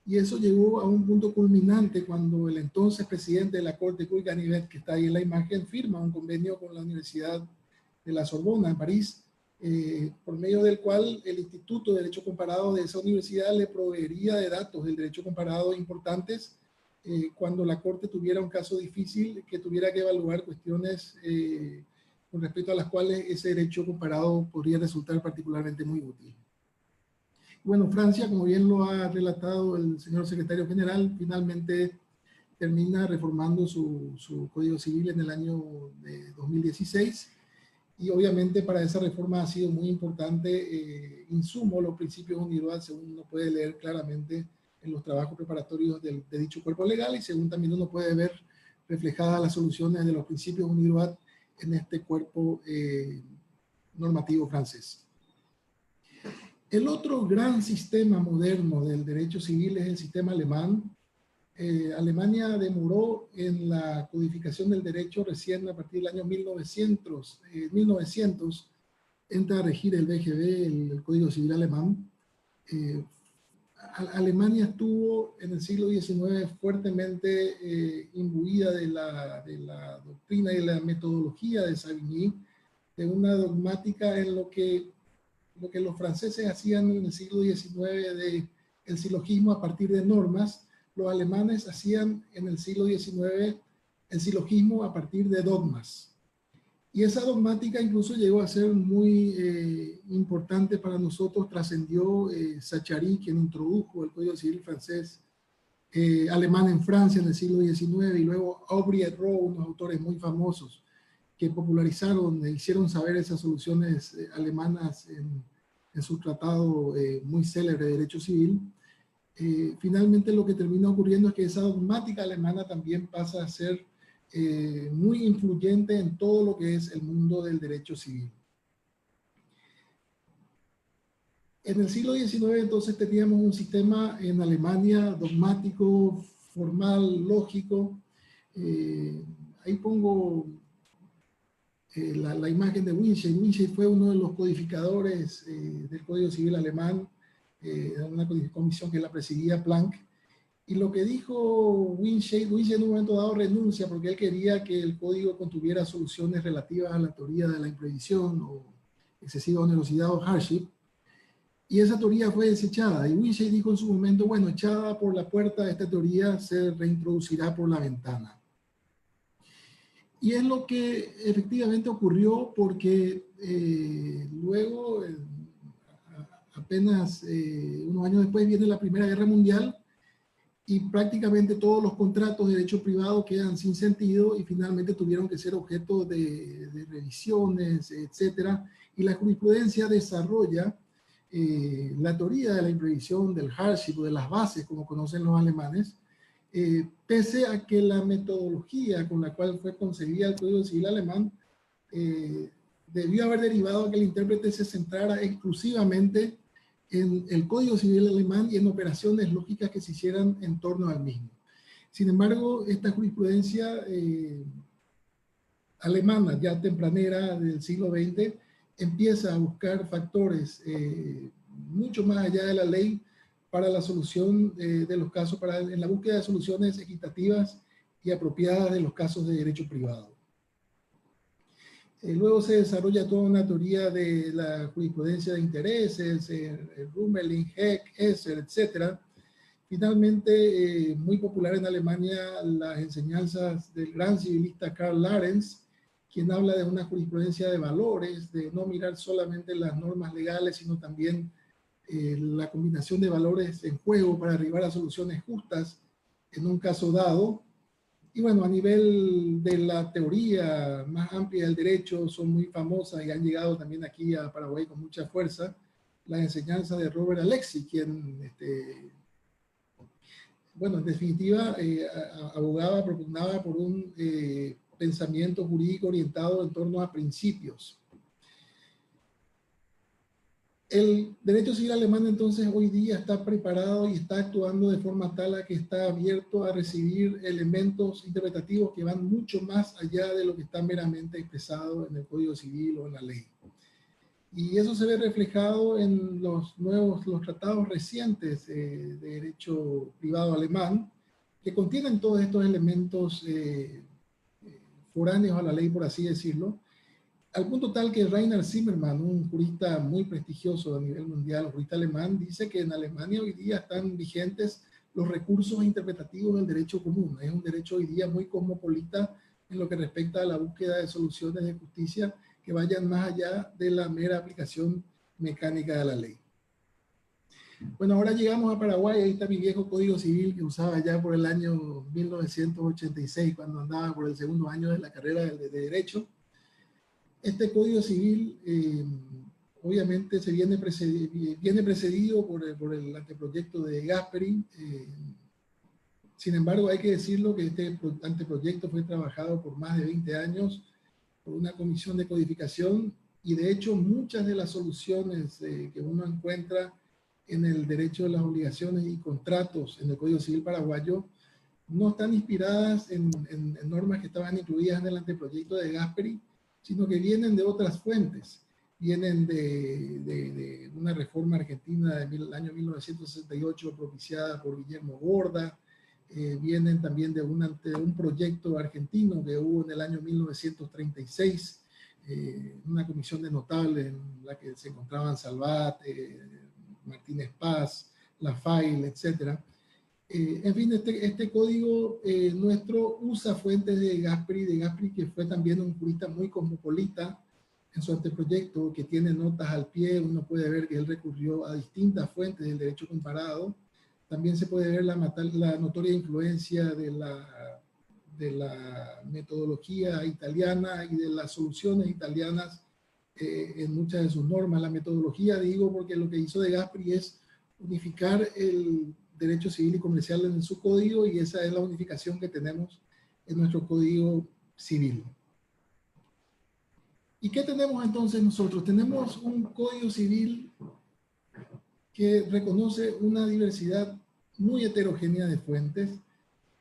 Y eso llegó a un punto culminante cuando el entonces presidente de la Corte, Guy Ganivet, que está ahí en la imagen, firma un convenio con la Universidad de la Sorbona en París, por medio del cual el Instituto de Derecho Comparado de esa universidad le proveería de datos del derecho comparado importantes cuando la Corte tuviera un caso difícil que tuviera que evaluar cuestiones con respecto a las cuales ese derecho comparado podría resultar particularmente muy útil. Bueno, Francia, como bien lo ha relatado el señor secretario general, finalmente termina reformando su Código Civil en el año de 2016. Y obviamente para esa reforma ha sido muy importante insumo los principios UNIDROIT, según uno puede leer claramente en los trabajos preparatorios de dicho cuerpo legal, y según también uno puede ver reflejadas las soluciones de los principios UNIDROIT en este cuerpo normativo francés. El otro gran sistema moderno del derecho civil es el sistema alemán. Alemania demoró en la codificación del derecho recién a partir del año 1900 entra a regir el BGB, el Código Civil alemán. Alemania estuvo en el siglo XIX fuertemente imbuida de la doctrina y la metodología de Savigny, de una dogmática en lo que los franceses hacían en el siglo XIX de el silogismo a partir de normas, los alemanes hacían en el siglo XIX el silogismo a partir de dogmas. Y esa dogmática incluso llegó a ser muy importante para nosotros, trascendió Zachary, quien introdujo el Código Civil francés, alemán en Francia en el siglo XIX, y luego Aubry et Rowe, unos autores muy famosos que popularizaron e hicieron saber esas soluciones alemanas en su tratado muy célebre de derecho civil. Finalmente lo que termina ocurriendo es que esa dogmática alemana también pasa a ser muy influyente en todo lo que es el mundo del derecho civil. En el siglo XIX entonces teníamos un sistema en Alemania dogmático, formal, lógico. Ahí pongo la imagen de Winshade. Winshade fue uno de los codificadores del Código Civil alemán, una comisión que la presidía Planck. Y lo que dijo Winshade en un momento dado renuncia porque él quería que el código contuviera soluciones relativas a la teoría de la imprevisión o excesiva onerosidad o hardship. Y esa teoría fue desechada. Y Winshade dijo en su momento, bueno, echada por la puerta, esta teoría se reintroducirá por la ventana. Y es lo que efectivamente ocurrió porque luego, apenas unos años después, viene la Primera Guerra Mundial y prácticamente todos los contratos de derecho privado quedan sin sentido y finalmente tuvieron que ser objeto de revisiones, etc. Y la jurisprudencia desarrolla la teoría de la imprevisión, del hardship o de las bases, como conocen los alemanes, pese a que la metodología con la cual fue concebida el Código Civil alemán debió haber derivado a que el intérprete se centrara exclusivamente en el Código Civil alemán y en operaciones lógicas que se hicieran en torno al mismo. Sin embargo, esta jurisprudencia alemana, ya tempranera del siglo XX, empieza a buscar factores mucho más allá de la ley para la solución de los casos, en la búsqueda de soluciones equitativas y apropiadas de los casos de derecho privado. Luego se desarrolla toda una teoría de la jurisprudencia de intereses, Rummeling, Heck, Esser, etc. Finalmente, muy popular en Alemania, las enseñanzas del gran civilista Karl Larens, quien habla de una jurisprudencia de valores, de no mirar solamente las normas legales, sino también la combinación de valores en juego para arribar a soluciones justas en un caso dado. Y bueno, a nivel de la teoría más amplia del derecho son muy famosas y han llegado también aquí a Paraguay con mucha fuerza las enseñanzas de Robert Alexy, quien, bueno, en definitiva, abogaba, propugnaba por un pensamiento jurídico orientado en torno a principios. El derecho civil alemán entonces hoy día está preparado y está actuando de forma tal a que está abierto a recibir elementos interpretativos que van mucho más allá de lo que está meramente expresado en el Código Civil o en la ley. Y eso se ve reflejado en los tratados recientes de derecho privado alemán, que contienen todos estos elementos foráneos a la ley, por así decirlo, al punto tal que Rainer Zimmermann, un jurista muy prestigioso a nivel mundial, un jurista alemán, dice que en Alemania hoy día están vigentes los recursos interpretativos del derecho común. Es un derecho hoy día muy cosmopolita en lo que respecta a la búsqueda de soluciones de justicia que vayan más allá de la mera aplicación mecánica de la ley. Bueno, ahora llegamos a Paraguay, ahí está mi viejo Código Civil que usaba ya por el año 1986, cuando andaba por el segundo año de la carrera de Derecho. Este Código Civil obviamente viene precedido por el anteproyecto de Gasperi. Sin embargo, hay que decirlo que este anteproyecto fue trabajado por más de 20 años por una comisión de codificación, y de hecho muchas de las soluciones que uno encuentra en el derecho de las obligaciones y contratos en el Código Civil paraguayo no están inspiradas en normas que estaban incluidas en el anteproyecto de Gasperi, sino que vienen de otras fuentes. Vienen de una reforma argentina del año 1968 propiciada por Guillermo Borda, vienen también de un proyecto argentino que hubo en el año 1936, una comisión de notables en la que se encontraban Salvat, Martínez Paz, Lafaille, etc. En fin, este código nuestro usa fuentes de Gasperi, que fue también un jurista muy cosmopolita en su anteproyecto, que tiene notas al pie. Uno puede ver que él recurrió a distintas fuentes del derecho comparado. También se puede ver la notoria influencia de la metodología italiana y de las soluciones italianas en muchas de sus normas. La metodología, digo, porque lo que hizo de Gasperi es unificar el derecho civil y comercial en su código, y esa es la unificación que tenemos en nuestro código civil. ¿Y qué tenemos entonces nosotros? Tenemos un código civil que reconoce una diversidad muy heterogénea de fuentes,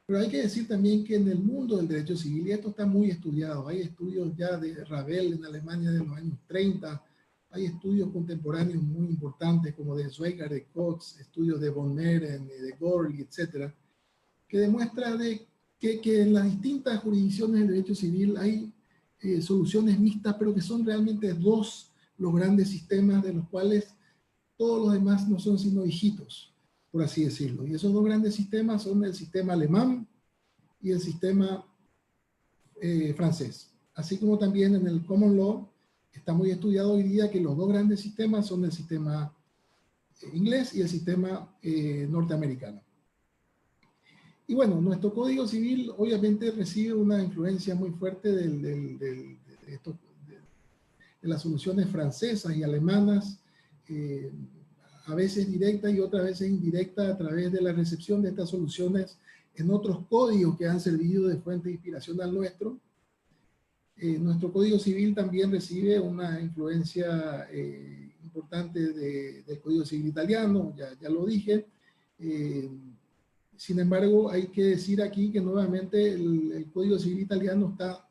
pero hay que decir también que en el mundo del derecho civil, y esto está muy estudiado, hay estudios ya de Ravel en Alemania de los años 30, hay estudios contemporáneos muy importantes como de Zweigart, de Cox, estudios de von Meren, de Gorley, etcétera, que demuestra que en las distintas jurisdicciones del derecho civil hay soluciones mixtas, pero que son realmente dos los grandes sistemas, de los cuales todos los demás no son sino hijitos, por así decirlo. Y esos dos grandes sistemas son el sistema alemán y el sistema francés. Así como también en el common law está muy estudiado hoy día que los dos grandes sistemas son el sistema inglés y el sistema norteamericano. Y bueno, nuestro Código Civil obviamente recibe una influencia muy fuerte de las soluciones francesas y alemanas, a veces directa y otras veces indirecta, a través de la recepción de estas soluciones en otros códigos que han servido de fuente de inspiración al nuestro. Nuestro Código Civil también recibe una influencia importante del Código Civil italiano, ya lo dije. Sin embargo, hay que decir aquí que nuevamente el Código Civil italiano está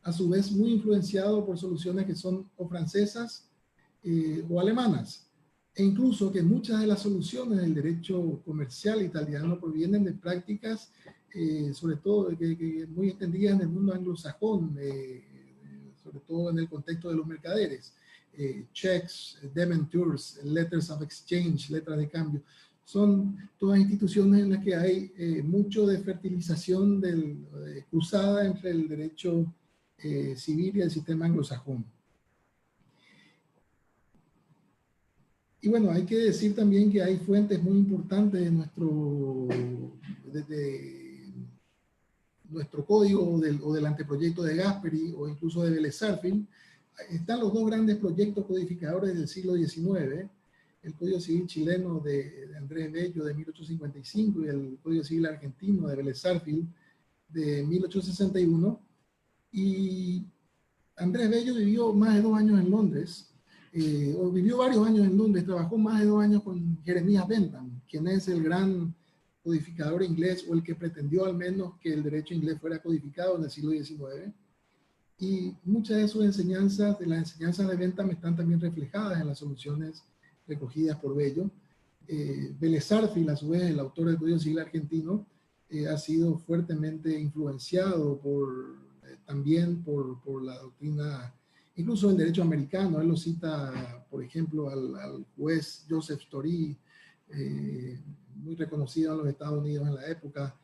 a su vez muy influenciado por soluciones que son o francesas o alemanas. E incluso que muchas de las soluciones del derecho comercial italiano provienen de prácticas, sobre todo que muy extendidas en el mundo anglosajón, sobre todo en el contexto de los mercaderes. Checks, debentures, letters of exchange, letras de cambio. Son todas instituciones en las que hay mucho de fertilización cruzada entre el derecho civil y el sistema anglosajón. Y bueno, hay que decir también que hay fuentes muy importantes de nuestro código o del anteproyecto de Gasperi o incluso de Vélez-Sarsfield. Están los dos grandes proyectos codificadores del siglo XIX, el Código Civil chileno de Andrés Bello de 1855 y el Código Civil argentino de Vélez-Sarsfield de 1861. Y Andrés Bello vivió más de 2 años en Londres, o vivió varios años en Londres, trabajó más de 2 años con Jeremías Bentham, quien es el gran codificador inglés, o el que pretendió al menos que el derecho inglés fuera codificado en el siglo XIX. Y muchas de sus enseñanzas, de las enseñanzas de Bentham, están también reflejadas en las soluciones recogidas por Bello. Vélez-Sarsfield, a su vez, el autor del Código Civil argentino, ha sido fuertemente influenciado también por la doctrina, incluso el derecho americano. Él lo cita, por ejemplo, al juez Joseph Story, muy reconocido en los Estados Unidos en la época.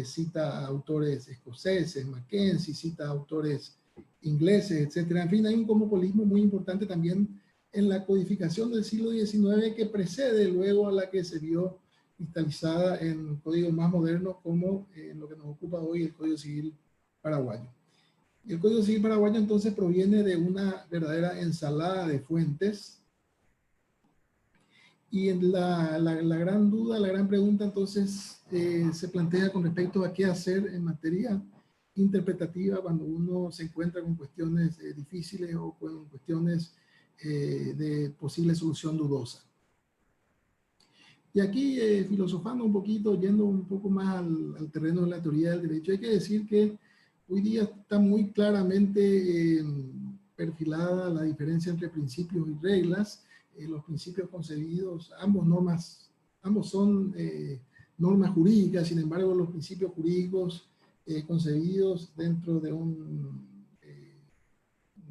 Cita a autores escoceses, Mackenzie, cita a autores ingleses, etc. En fin, hay un cosmopolismo muy importante también en la codificación del siglo XIX que precede luego a la que se vio cristalizada en códigos más modernos como lo que nos ocupa hoy, el Código Civil paraguayo. Y el Código Civil paraguayo entonces proviene de una verdadera ensalada de fuentes. Y en la gran duda, la gran pregunta entonces se plantea con respecto a qué hacer en materia interpretativa cuando uno se encuentra con cuestiones difíciles o con cuestiones de posible solución dudosa. Y aquí, filosofando un poquito, yendo un poco más al terreno de la teoría del derecho, hay que decir que hoy día está muy claramente perfilada la diferencia entre principios y reglas. Los principios concebidos, ambos son normas jurídicas, sin embargo los principios jurídicos concebidos dentro de un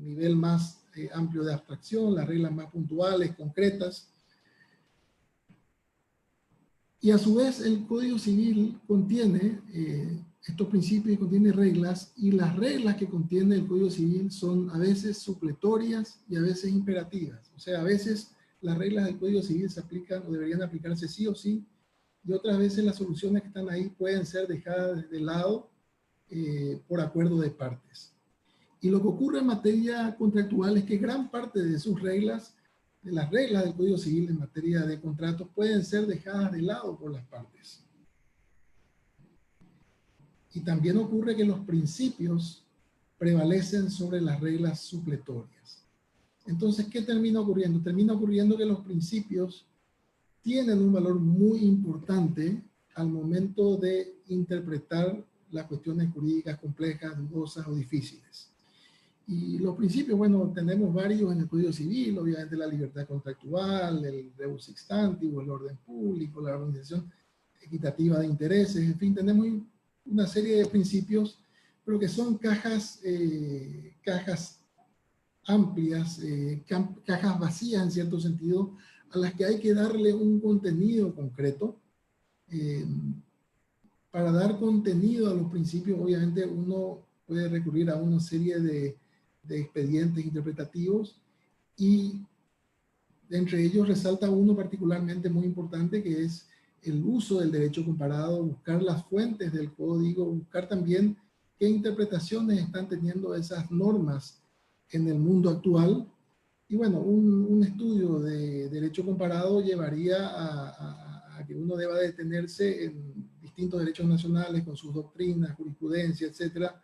nivel más amplio de abstracción, las reglas más puntuales, concretas. Y a su vez el Código Civil contiene estos principios y contiene reglas, y las reglas que contiene el Código Civil son a veces supletorias y a veces imperativas. O sea, a veces las reglas del Código Civil se aplican o deberían aplicarse sí o sí, y otras veces las soluciones que están ahí pueden ser dejadas de lado por acuerdo de partes. Y lo que ocurre en materia contractual es que gran parte de sus reglas, de las reglas del Código Civil en materia de contratos, pueden ser dejadas de lado por las partes. Y también ocurre que los principios prevalecen sobre las reglas supletorias. Entonces, ¿qué termina ocurriendo? Termina ocurriendo que los principios tienen un valor muy importante al momento de interpretar las cuestiones jurídicas complejas, dudosas o difíciles. Y los principios, bueno, tenemos varios en el Código Civil, obviamente la libertad contractual, el rebus sic stantibus, el orden público, la organización equitativa de intereses, en fin, tenemos una serie de principios, pero que son cajas amplias, cajas vacías en cierto sentido, a las que hay que darle un contenido concreto. Para dar contenido a los principios, obviamente uno puede recurrir a una serie de expedientes interpretativos, y entre ellos resalta uno particularmente muy importante, que es el uso del derecho comparado, buscar las fuentes del código, buscar también qué interpretaciones están teniendo esas normas en el mundo actual. Y bueno, un estudio de derecho comparado llevaría a que uno deba detenerse en distintos derechos nacionales con sus doctrinas, jurisprudencia, etcétera.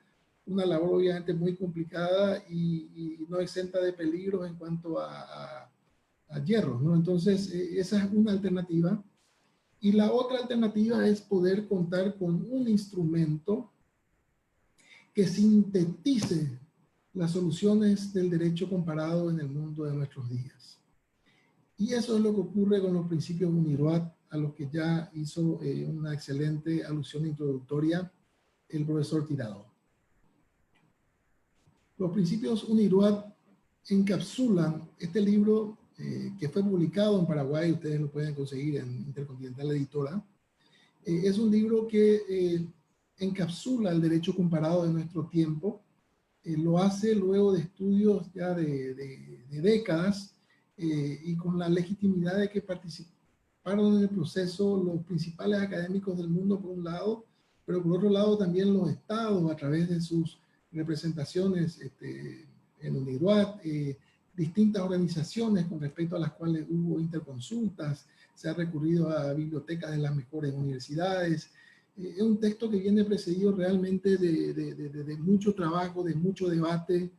Una labor obviamente muy complicada y no exenta de peligros en cuanto a hierros, ¿no? Entonces, esa es una alternativa. Y la otra alternativa es poder contar con un instrumento que sintetice las soluciones del derecho comparado en el mundo de nuestros días. Y eso es lo que ocurre con los principios UNIRWAT, a los que ya hizo una excelente alusión introductoria el profesor Tirado. Los principios UNIRWAT encapsulan este libro que fue publicado en Paraguay, ustedes lo pueden conseguir en Intercontinental Editora. Es un libro que encapsula el derecho comparado de nuestro tiempo. Lo hace luego de estudios ya de décadas y con la legitimidad de que participaron en el proceso los principales académicos del mundo por un lado, pero por otro lado también los estados a través de sus representaciones en UNIRWAT, distintas organizaciones con respecto a las cuales hubo interconsultas, se ha recurrido a bibliotecas de las mejores universidades. Es un texto que viene precedido realmente de mucho trabajo, de mucho debate,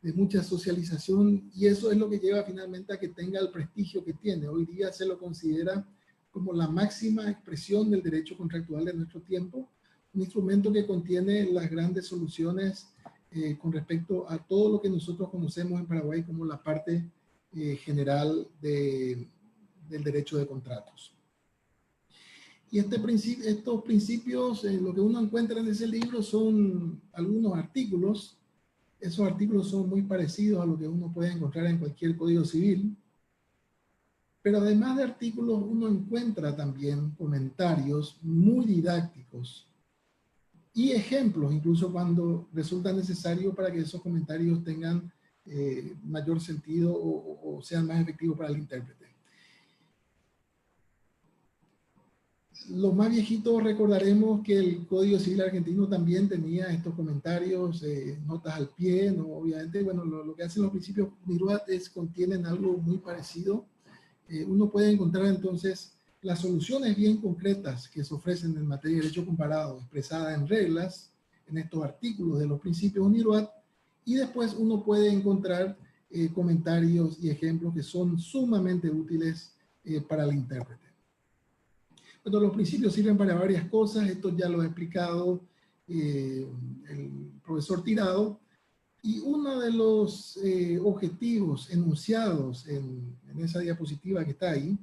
de mucha socialización, y eso es lo que lleva finalmente a que tenga el prestigio que tiene. Hoy día se lo considera como la máxima expresión del derecho contractual de nuestro tiempo, un instrumento que contiene las grandes soluciones con respecto a todo lo que nosotros conocemos en Paraguay como la parte general del derecho de contratos. Y estos principios, lo que uno encuentra en ese libro son algunos artículos. Esos artículos son muy parecidos a lo que uno puede encontrar en cualquier código civil. Pero además de artículos, uno encuentra también comentarios muy didácticos y ejemplos, incluso cuando resulta necesario para que esos comentarios tengan mayor sentido o sean más efectivos para el intérprete. Los más viejitos recordaremos que el Código Civil argentino también tenía estos comentarios, notas al pie, ¿no? Obviamente, bueno, lo que hacen los principios UNIRWAT es contienen algo muy parecido. Uno puede encontrar entonces las soluciones bien concretas que se ofrecen en materia de derecho comparado, expresadas en reglas, en estos artículos de los principios UNIRWAT, y después uno puede encontrar comentarios y ejemplos que son sumamente útiles para el intérprete. Bueno, los principios sirven para varias cosas, esto ya lo ha explicado el profesor Tirado, y uno de los objetivos enunciados en esa diapositiva que está ahí,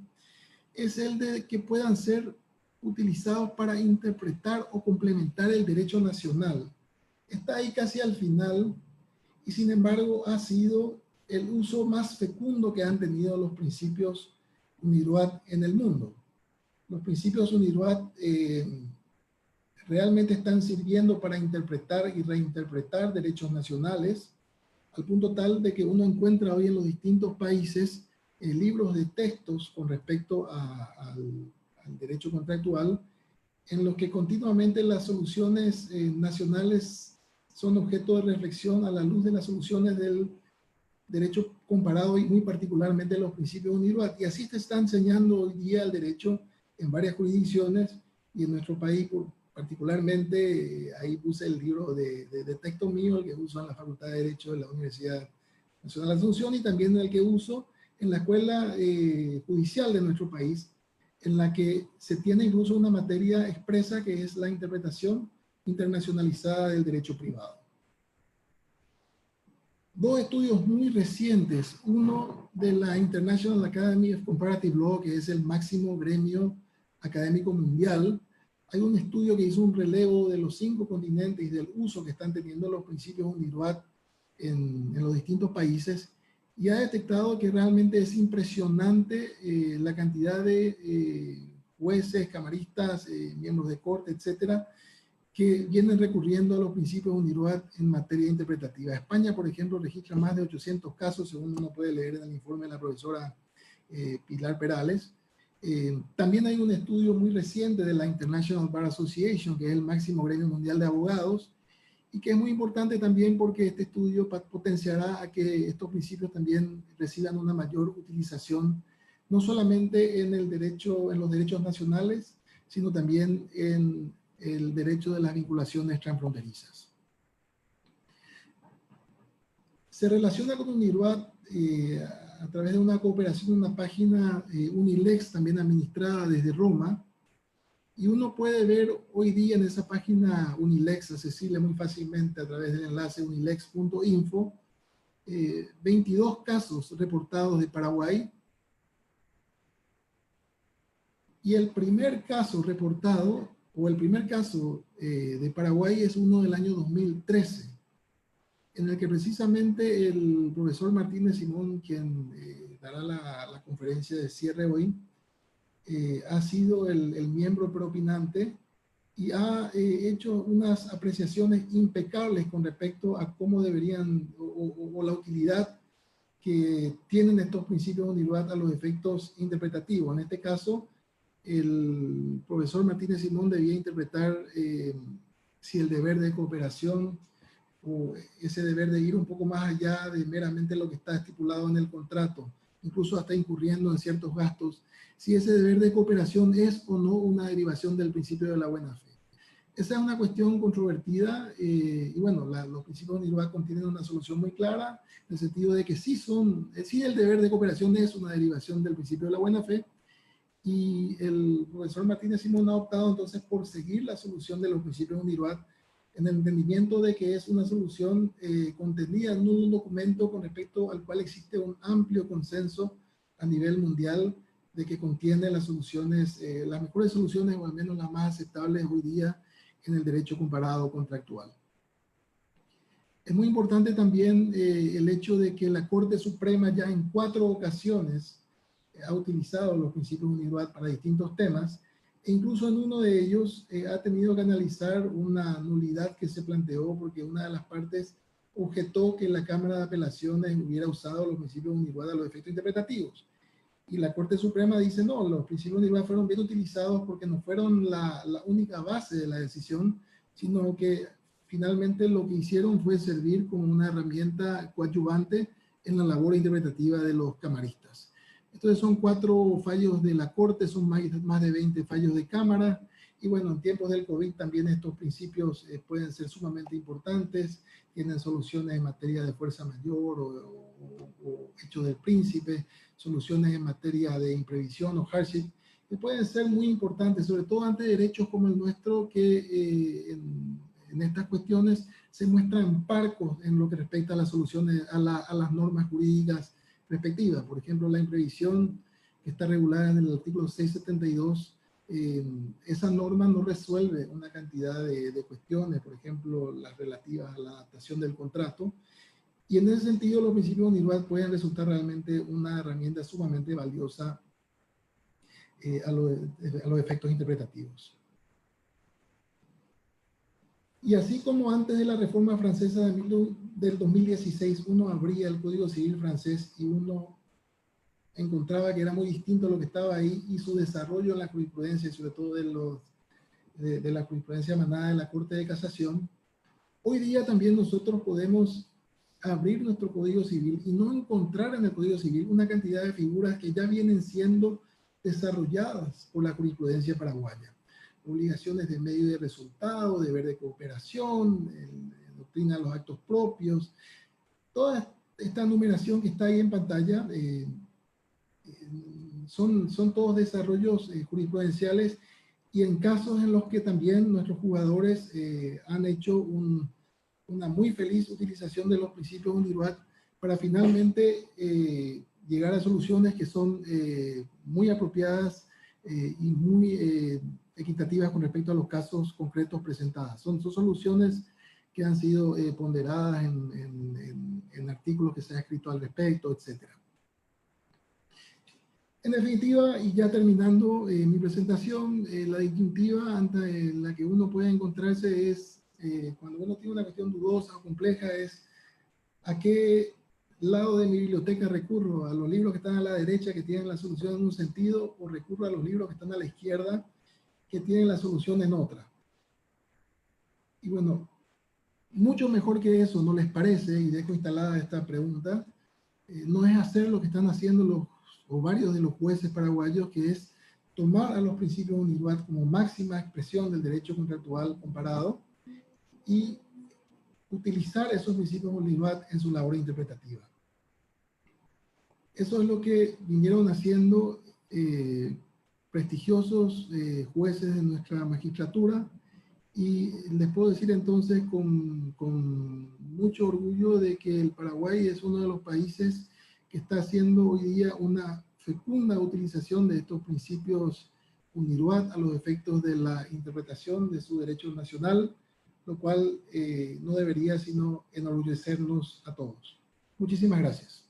es el de que puedan ser utilizados para interpretar o complementar el derecho nacional. Está ahí casi al final, y sin embargo ha sido el uso más fecundo que han tenido los principios UNIRWAT en el mundo. Los principios UNIRWAT realmente están sirviendo para interpretar y reinterpretar derechos nacionales, al punto tal de que uno encuentra hoy en los distintos países libros de textos con respecto al derecho contractual, en los que continuamente las soluciones nacionales son objeto de reflexión a la luz de las soluciones del derecho comparado y muy particularmente los principios UNIRWAT. Y así se está enseñando hoy día el derecho en varias jurisdicciones, y en nuestro país particularmente, ahí puse el libro de texto mío, el que uso en la Facultad de Derecho de la Universidad Nacional de Asunción, y también el que uso en la escuela judicial de nuestro país, en la que se tiene incluso una materia expresa que es la interpretación internacionalizada del derecho privado. Dos estudios muy recientes, uno de la International Academy of Comparative Law, que es el máximo gremio académico mundial. Hay un estudio que hizo un relevo de los 5 continentes y del uso que están teniendo los principios UNIRWAT en los distintos países, y ha detectado que realmente es impresionante la cantidad de jueces, camaristas, miembros de corte, etcétera, que vienen recurriendo a los principios UNIRWAT en materia interpretativa. España, por ejemplo, registra más de 800 casos, según uno puede leer en el informe de la profesora Pilar Perales. También hay un estudio muy reciente de la International Bar Association, que es el máximo gremio mundial de abogados, y que es muy importante también porque este estudio potenciará a que estos principios también reciban una mayor utilización, no solamente en el derecho, en los derechos nacionales, sino también en el derecho de las vinculaciones transfronterizas. Se relaciona con UNIRWAT a través de una cooperación, una página Unilex, también administrada desde Roma, y uno puede ver hoy día en esa página Unilex, accesible muy fácilmente a través del enlace unilex.info, 22 casos reportados de Paraguay, y el primer caso reportado, o el primer caso de Paraguay, es uno del año 2013, en el que precisamente el profesor Martínez Simón, quien dará la conferencia de cierre hoy, ha sido el miembro preopinante y ha hecho unas apreciaciones impecables con respecto a cómo deberían, o la utilidad que tienen estos principios UNIRWAT a los efectos interpretativos. En este caso, el profesor Martínez Simón debía interpretar si el deber de cooperación o ese deber de ir un poco más allá de meramente lo que está estipulado en el contrato, incluso hasta incurriendo en ciertos gastos, si ese deber de cooperación es o no una derivación del principio de la buena fe. Esa es una cuestión controvertida y bueno, los principios de UNIRWAT contienen una solución muy clara, en el sentido de que sí el deber de cooperación es una derivación del principio de la buena fe, y el profesor Martínez Simón ha optado entonces por seguir la solución de los principios de UNIRWAT, en el entendimiento de que es una solución contenida en un documento con respecto al cual existe un amplio consenso a nivel mundial de que contiene las soluciones, las mejores soluciones, o al menos las más aceptables hoy día en el derecho comparado contractual. Es muy importante también el hecho de que la Corte Suprema ya en 4 ocasiones ha utilizado los principios UNIRWAT para distintos temas, e incluso en uno de ellos ha tenido que analizar una nulidad que se planteó porque una de las partes objetó que la Cámara de Apelaciones hubiera usado los principios UNIRWAD a los efectos interpretativos. Y la Corte Suprema dice, no, los principios UNIRWAD fueron bien utilizados porque no fueron la única base de la decisión, sino que finalmente lo que hicieron fue servir como una herramienta coadyuvante en la labor interpretativa de los camaristas. Entonces son 4 fallos de la Corte, son más de 20 fallos de Cámara, y bueno, en tiempos del COVID también estos principios pueden ser sumamente importantes, tienen soluciones en materia de fuerza mayor o hecho del príncipe, soluciones en materia de imprevisión o hardship, que pueden ser muy importantes, sobre todo ante derechos como el nuestro, que en estas cuestiones se muestran parcos en lo que respecta a las soluciones, a las normas jurídicas respectivas. Por ejemplo, la imprevisión que está regulada en el artículo 672, esa norma no resuelve una cantidad de cuestiones, por ejemplo, las relativas a la adaptación del contrato, y en ese sentido los principios UNIRWAD pueden resultar realmente una herramienta sumamente valiosa a los efectos interpretativos. Y así como antes de la reforma francesa del 2016 uno abría el Código Civil francés y uno encontraba que era muy distinto a lo que estaba ahí, y su desarrollo en la jurisprudencia, y sobre todo de la jurisprudencia emanada de la Corte de Casación, hoy día también nosotros podemos abrir nuestro Código Civil y no encontrar en el Código Civil una cantidad de figuras que ya vienen siendo desarrolladas por la jurisprudencia paraguaya. Obligaciones de medio de resultado, deber de cooperación, doctrina de los actos propios, toda esta numeración que está ahí en pantalla, son todos desarrollos jurisprudenciales, y en casos en los que también nuestros jugadores han hecho una muy feliz utilización de los principios UNIRWAD para finalmente llegar a soluciones que son muy apropiadas y muy equitativas con respecto a los casos concretos presentados. Son soluciones que han sido ponderadas en artículos que se han escrito al respecto, etc. En definitiva, y ya terminando mi presentación, la disyuntiva ante la que uno puede encontrarse es, cuando uno tiene una cuestión dudosa o compleja, es a qué lado de mi biblioteca recurro, a los libros que están a la derecha que tienen la solución en un sentido, o recurro a los libros que están a la izquierda que tienen la solución en otra. Y bueno, mucho mejor que eso, ¿no les parece? Y dejo instalada esta pregunta. No es hacer lo que están haciendo varios de los jueces paraguayos, que es tomar a los principios UNIRWAD como máxima expresión del derecho contractual comparado y utilizar esos principios UNIRWAD en su labor interpretativa. Eso es lo que vinieron haciendo prestigiosos jueces de nuestra magistratura, y les puedo decir entonces con mucho orgullo de que el Paraguay es uno de los países que está haciendo hoy día una fecunda utilización de estos principios UNIRWAD a los efectos de la interpretación de su derecho nacional, lo cual no debería sino enorgullecernos a todos. Muchísimas gracias.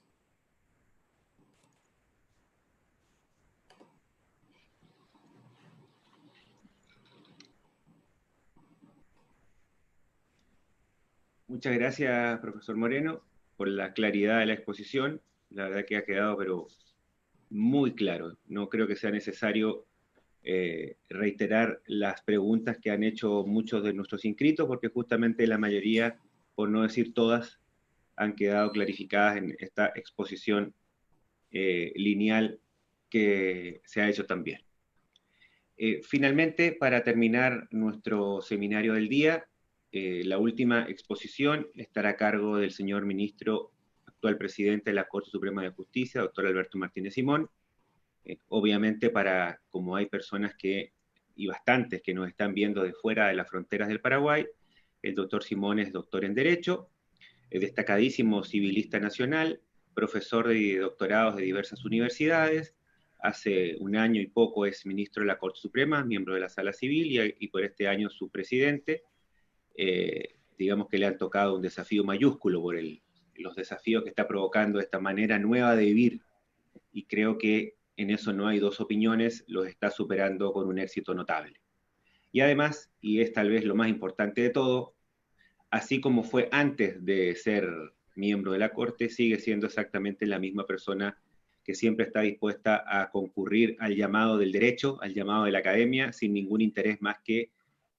Muchas gracias, profesor Moreno, por la claridad de la exposición. La verdad que ha quedado, pero muy claro. No creo que sea necesario reiterar las preguntas que han hecho muchos de nuestros inscritos, porque justamente la mayoría, por no decir todas, han quedado clarificadas en esta exposición lineal que se ha hecho también. Finalmente, para terminar nuestro seminario del día, la última exposición estará a cargo del señor ministro, actual presidente de la Corte Suprema de Justicia, doctor Alberto Martínez Simón. Obviamente, como hay personas y bastantes que nos están viendo de fuera de las fronteras del Paraguay, el doctor Simón es doctor en Derecho, destacadísimo civilista nacional, profesor de doctorados de diversas universidades. Hace un año y poco es ministro de la Corte Suprema, miembro de la Sala Civil, y por este año su presidente. Digamos que le han tocado un desafío mayúsculo por los desafíos que está provocando esta manera nueva de vivir, y creo que en eso no hay dos opiniones, los está superando con un éxito notable. Y además, y es tal vez lo más importante de todo, así como fue antes de ser miembro de la Corte, sigue siendo exactamente la misma persona que siempre está dispuesta a concurrir al llamado del derecho, al llamado de la academia, sin ningún interés más que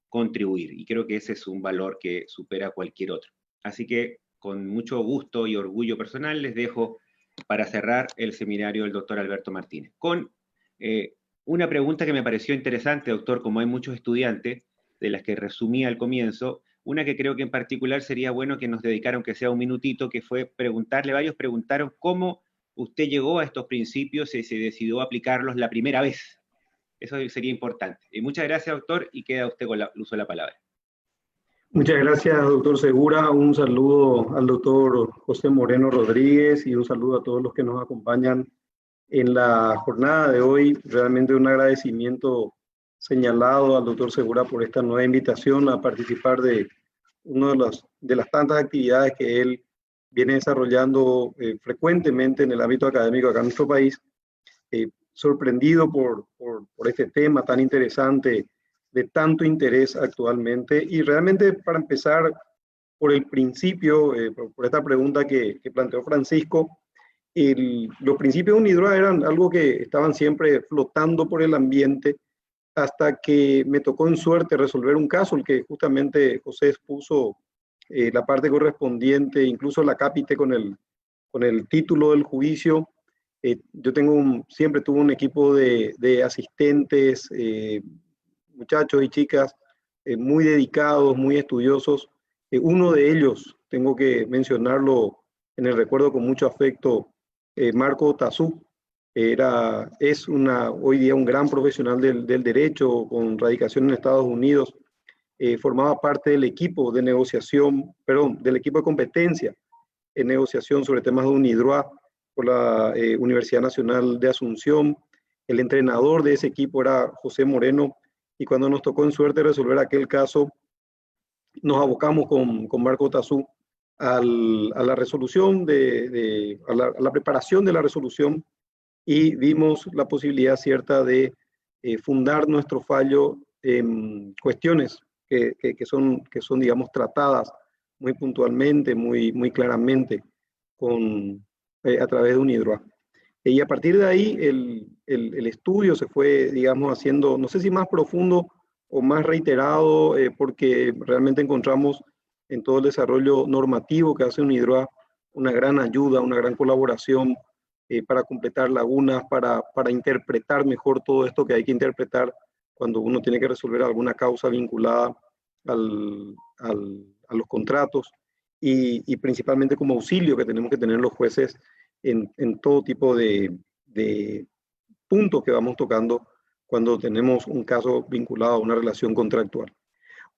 contribuir. Y creo que ese es un valor que supera cualquier otro. Así que, con mucho gusto y orgullo personal, les dejo para cerrar el seminario del doctor Alberto Martínez. Con una pregunta que me pareció interesante, doctor, como hay muchos estudiantes, de las que resumí al comienzo, una que creo que en particular sería bueno que nos dedicara, aunque sea un minutito, que fue preguntarle, varios preguntaron cómo usted llegó a estos principios y se decidió aplicarlos la primera vez. Eso sería importante. Muchas gracias, doctor, y queda usted con el uso de la palabra. Muchas gracias, doctor Segura. Un saludo al doctor José Moreno Rodríguez y un saludo a todos los que nos acompañan en la jornada de hoy. Realmente un agradecimiento señalado al doctor Segura por esta nueva invitación a participar de una de las tantas actividades que él viene desarrollando frecuentemente en el ámbito académico acá en nuestro país. Sorprendido por este tema tan interesante, de tanto interés actualmente. Y realmente, para empezar por el principio, por esta pregunta que planteó Francisco, los principios de UNIDROIT eran algo que estaban siempre flotando por el ambiente hasta que me tocó en suerte resolver un caso, el que justamente José expuso la parte correspondiente, incluso la cápite con el título del juicio. Yo siempre tuve un equipo de asistentes, muchachos y chicas muy dedicados, muy estudiosos. Uno de ellos, tengo que mencionarlo en el recuerdo con mucho afecto, Marco Tazú, hoy día un gran profesional del derecho con radicación en Estados Unidos. Formaba parte del equipo de negociación, del equipo de competencia en negociación sobre temas de UNIDROIT por la Universidad Nacional de Asunción. El entrenador de ese equipo era José Moreno, y cuando nos tocó en suerte resolver aquel caso, nos abocamos con Marco Tazú a la resolución, a la preparación de la resolución, y vimos la posibilidad cierta de fundar nuestro fallo en cuestiones que son, digamos, tratadas muy puntualmente, muy claramente a través de UNIDROIT. Y a partir de ahí el estudio se fue, digamos, haciendo, no sé si más profundo o más reiterado, porque realmente encontramos en todo el desarrollo normativo que hace UNIDROIT una gran ayuda, una gran colaboración para completar lagunas, para interpretar mejor todo esto que hay que interpretar cuando uno tiene que resolver alguna causa vinculada a los contratos, y principalmente como auxilio que tenemos que tener los jueces en todo tipo de puntos que vamos tocando cuando tenemos un caso vinculado a una relación contractual.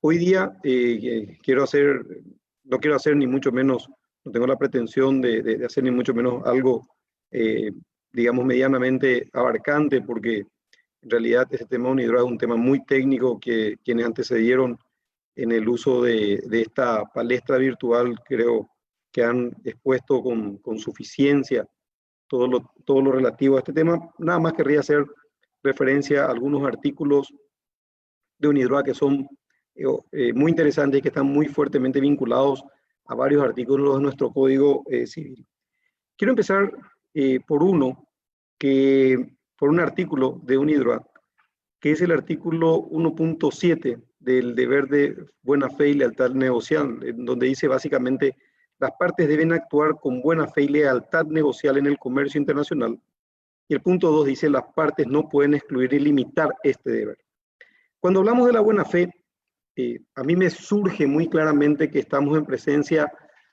Hoy día no quiero hacer ni mucho menos, no tengo la pretensión de hacer ni mucho menos algo, digamos, medianamente abarcante, porque en realidad este tema de UNIDROIT es un tema muy técnico que quienes antecedieron en el uso de esta palestra virtual creo que han expuesto con suficiencia todo lo relativo a este tema. Nada más querría hacer referencia a algunos artículos de UNIDROIT que son muy interesantes y que están muy fuertemente vinculados a varios artículos de nuestro Código Civil. Quiero empezar por un artículo de UNIDROIT, que es el artículo 1.7 del deber de buena fe y lealtad negocial, donde dice básicamente: las partes deben actuar con buena fe y lealtad negocial en el comercio internacional. Y el punto 2 dice: las partes no pueden excluir y limitar este deber. Cuando hablamos de la buena fe, a mí me surge muy claramente que estamos en presencia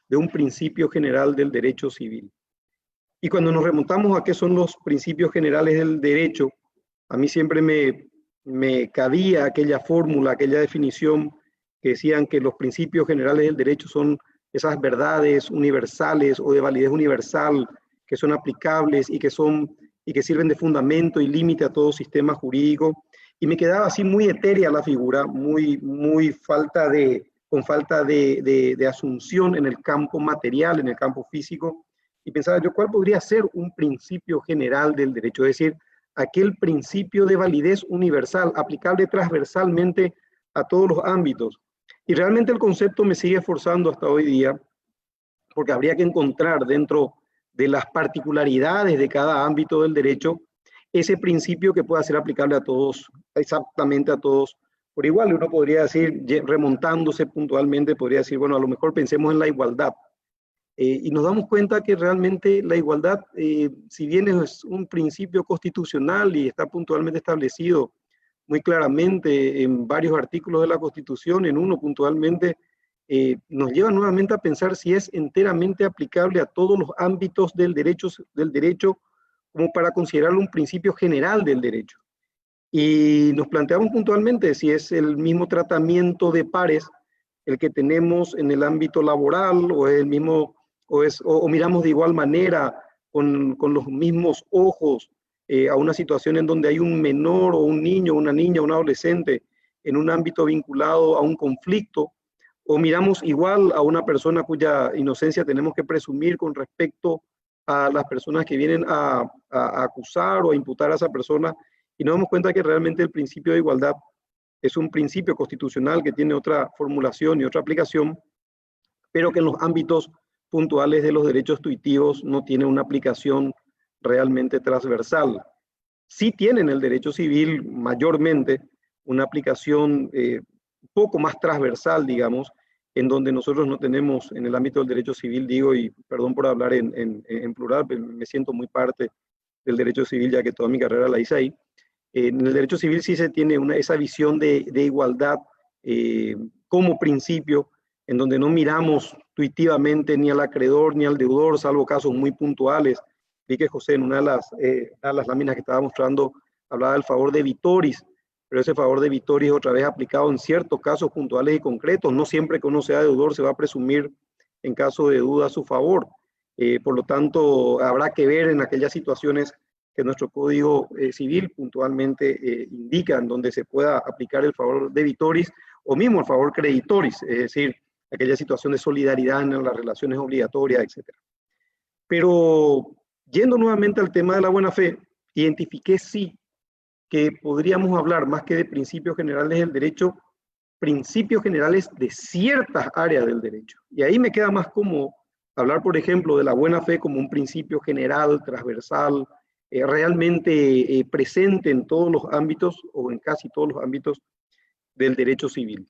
de un principio general del derecho civil. Y cuando nos remontamos a qué son los principios generales del derecho, a mí siempre me cabía aquella fórmula, aquella definición que decían que los principios generales del derecho son esas verdades universales o de validez universal que son aplicables y que sirven de fundamento y límite a todo sistema jurídico. Y me quedaba así muy etérea la figura, con falta de asunción en el campo material, en el campo físico. Y pensaba yo, ¿cuál podría ser un principio general del derecho? Es decir, aquel principio de validez universal, aplicable transversalmente a todos los ámbitos. Y realmente el concepto me sigue esforzando hasta hoy día, porque habría que encontrar dentro de las particularidades de cada ámbito del derecho ese principio que pueda ser aplicable a todos, exactamente a todos por igual. Uno podría decir, remontándose puntualmente, podría decir, bueno, a lo mejor pensemos en la igualdad. Y nos damos cuenta que realmente la igualdad, si bien es un principio constitucional y está puntualmente establecido muy claramente en varios artículos de la Constitución, en uno puntualmente, nos lleva nuevamente a pensar si es enteramente aplicable a todos los ámbitos del derecho como para considerarlo un principio general del derecho. Y nos planteamos puntualmente si es el mismo tratamiento de pares el que tenemos en el ámbito laboral, o es el mismo, o miramos de igual manera, con los mismos ojos, a una situación en donde hay un menor o un niño, una niña, un adolescente en un ámbito vinculado a un conflicto, o miramos igual a una persona cuya inocencia tenemos que presumir con respecto a las personas que vienen a acusar o a imputar a esa persona, y nos damos cuenta que realmente el principio de igualdad es un principio constitucional que tiene otra formulación y otra aplicación, pero que en los ámbitos puntuales de los derechos tuitivos no tiene una aplicación realmente transversal. Sí tienen el derecho civil mayormente una aplicación poco más transversal, digamos, en donde nosotros no tenemos en el ámbito del derecho civil, digo, y perdón por hablar en plural, pero me siento muy parte del derecho civil ya que toda mi carrera la hice ahí. En el derecho civil sí se tiene esa visión de igualdad como principio, en donde no miramos tuitivamente ni al acreedor ni al deudor, salvo casos muy puntuales. Vi que José en una de las láminas que estaba mostrando hablaba del favor de vitoris, pero ese favor de vitoris otra vez aplicado en ciertos casos puntuales y concretos. No siempre que uno sea deudor se va a presumir en caso de duda a su favor. Por lo tanto, habrá que ver en aquellas situaciones que nuestro Código Civil puntualmente indica en donde se pueda aplicar el favor de vitoris o mismo el favor creditoris, es decir, aquella situación de solidaridad en las relaciones obligatorias, etc. Pero yendo nuevamente al tema de la buena fe, identifiqué sí que podríamos hablar más que de principios generales del derecho, principios generales de ciertas áreas del derecho. Y ahí me queda más como hablar, por ejemplo, de la buena fe como un principio general, transversal, realmente presente en todos los ámbitos o en casi todos los ámbitos del derecho civil,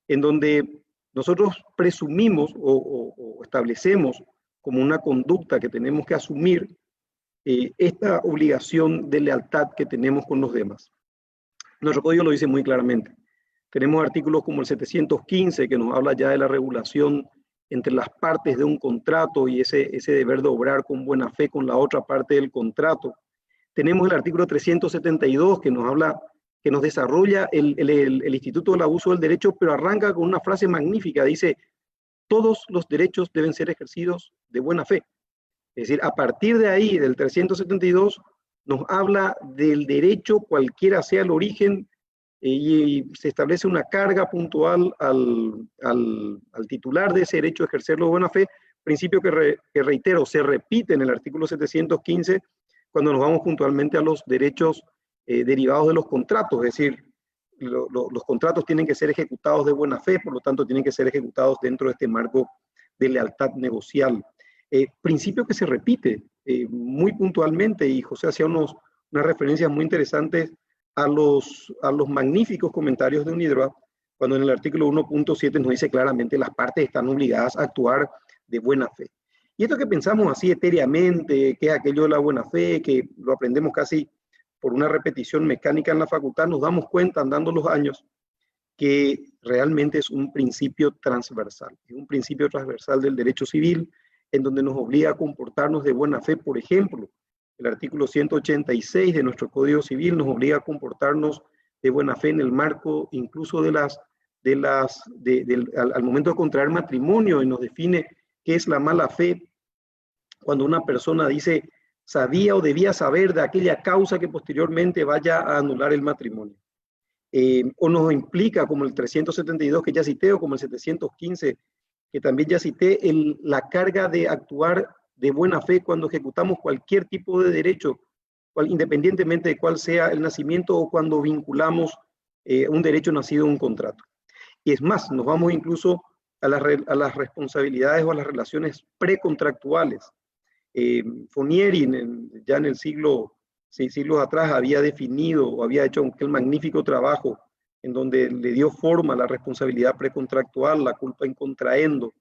en donde nosotros presumimos o establecemos como una conducta que tenemos que asumir esta obligación de lealtad que tenemos con los demás. Nuestro código lo dice muy claramente. Tenemos artículos como el 715 que nos habla ya de la regulación entre las partes de un contrato y ese deber de obrar con buena fe con la otra parte del contrato. Tenemos el artículo 372 que nos habla, que nos desarrolla el Instituto del Abuso del Derecho, pero arranca con una frase magnífica. Dice, todos los derechos deben ser ejercidos de buena fe. Es decir, a partir de ahí, del 372, nos habla del derecho, cualquiera sea el origen, y se establece una carga puntual al titular de ese derecho a ejercerlo de buena fe, principio que reitero, se repite en el artículo 715 cuando nos vamos puntualmente a los derechos derivados de los contratos, es decir, los contratos tienen que ser ejecutados de buena fe, por lo tanto tienen que ser ejecutados dentro de este marco de lealtad negocial. Principio que se repite muy puntualmente, y José hacía unas referencias muy interesantes a los magníficos comentarios de UNIDROIT, cuando en el artículo 1.7 nos dice claramente las partes están obligadas a actuar de buena fe. Y esto que pensamos así etéreamente, que es aquello de la buena fe, que lo aprendemos casi por una repetición mecánica en la facultad, nos damos cuenta andando los años que realmente es un principio transversal, es un principio transversal del derecho civil, en donde nos obliga a comportarnos de buena fe. Por ejemplo, el artículo 186 de nuestro Código Civil nos obliga a comportarnos de buena fe en el marco incluso al momento de contraer matrimonio, y nos define qué es la mala fe cuando una persona dice sabía o debía saber de aquella causa que posteriormente vaya a anular el matrimonio. O nos implica, como el 372 que ya cité, o como el 715 que también ya cité, la carga de actuar de buena fe cuando ejecutamos cualquier tipo de derecho, independientemente de cuál sea el nacimiento, o cuando vinculamos un derecho nacido en un contrato. Y es más, nos vamos incluso a las responsabilidades o a las relaciones precontractuales. Fournier, ya en el siglos atrás, había definido o había hecho aquel magnífico trabajo en donde le dio forma a la responsabilidad precontractual, la culpa in contraendo,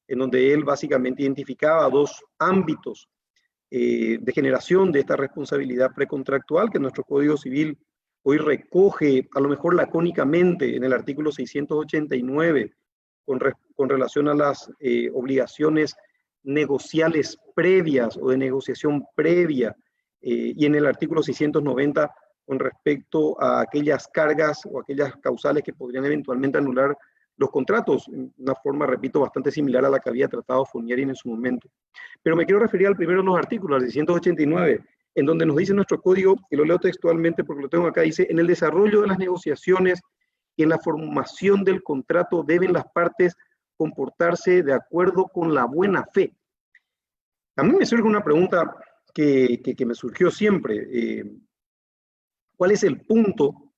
en donde él básicamente identificaba dos ámbitos de generación de esta responsabilidad precontractual que nuestro Código Civil hoy recoge, a lo mejor lacónicamente, en el artículo 689, con relación a las obligaciones negociales previas o de negociación previa, y en el artículo 690 con respecto a aquellas cargas o aquellas causales que podrían eventualmente anular los contratos, una forma, repito, bastante similar a la que había tratado Fournier en su momento. Pero me quiero referir al primero de los artículos, al 689, en donde nos dice nuestro código, y lo leo textualmente porque lo tengo acá, dice: en el desarrollo de las negociaciones y en la formación del contrato deben las partes comportarse de acuerdo con la buena fe. A mí me surge una pregunta que me surgió siempre. ¿Cuál es el punto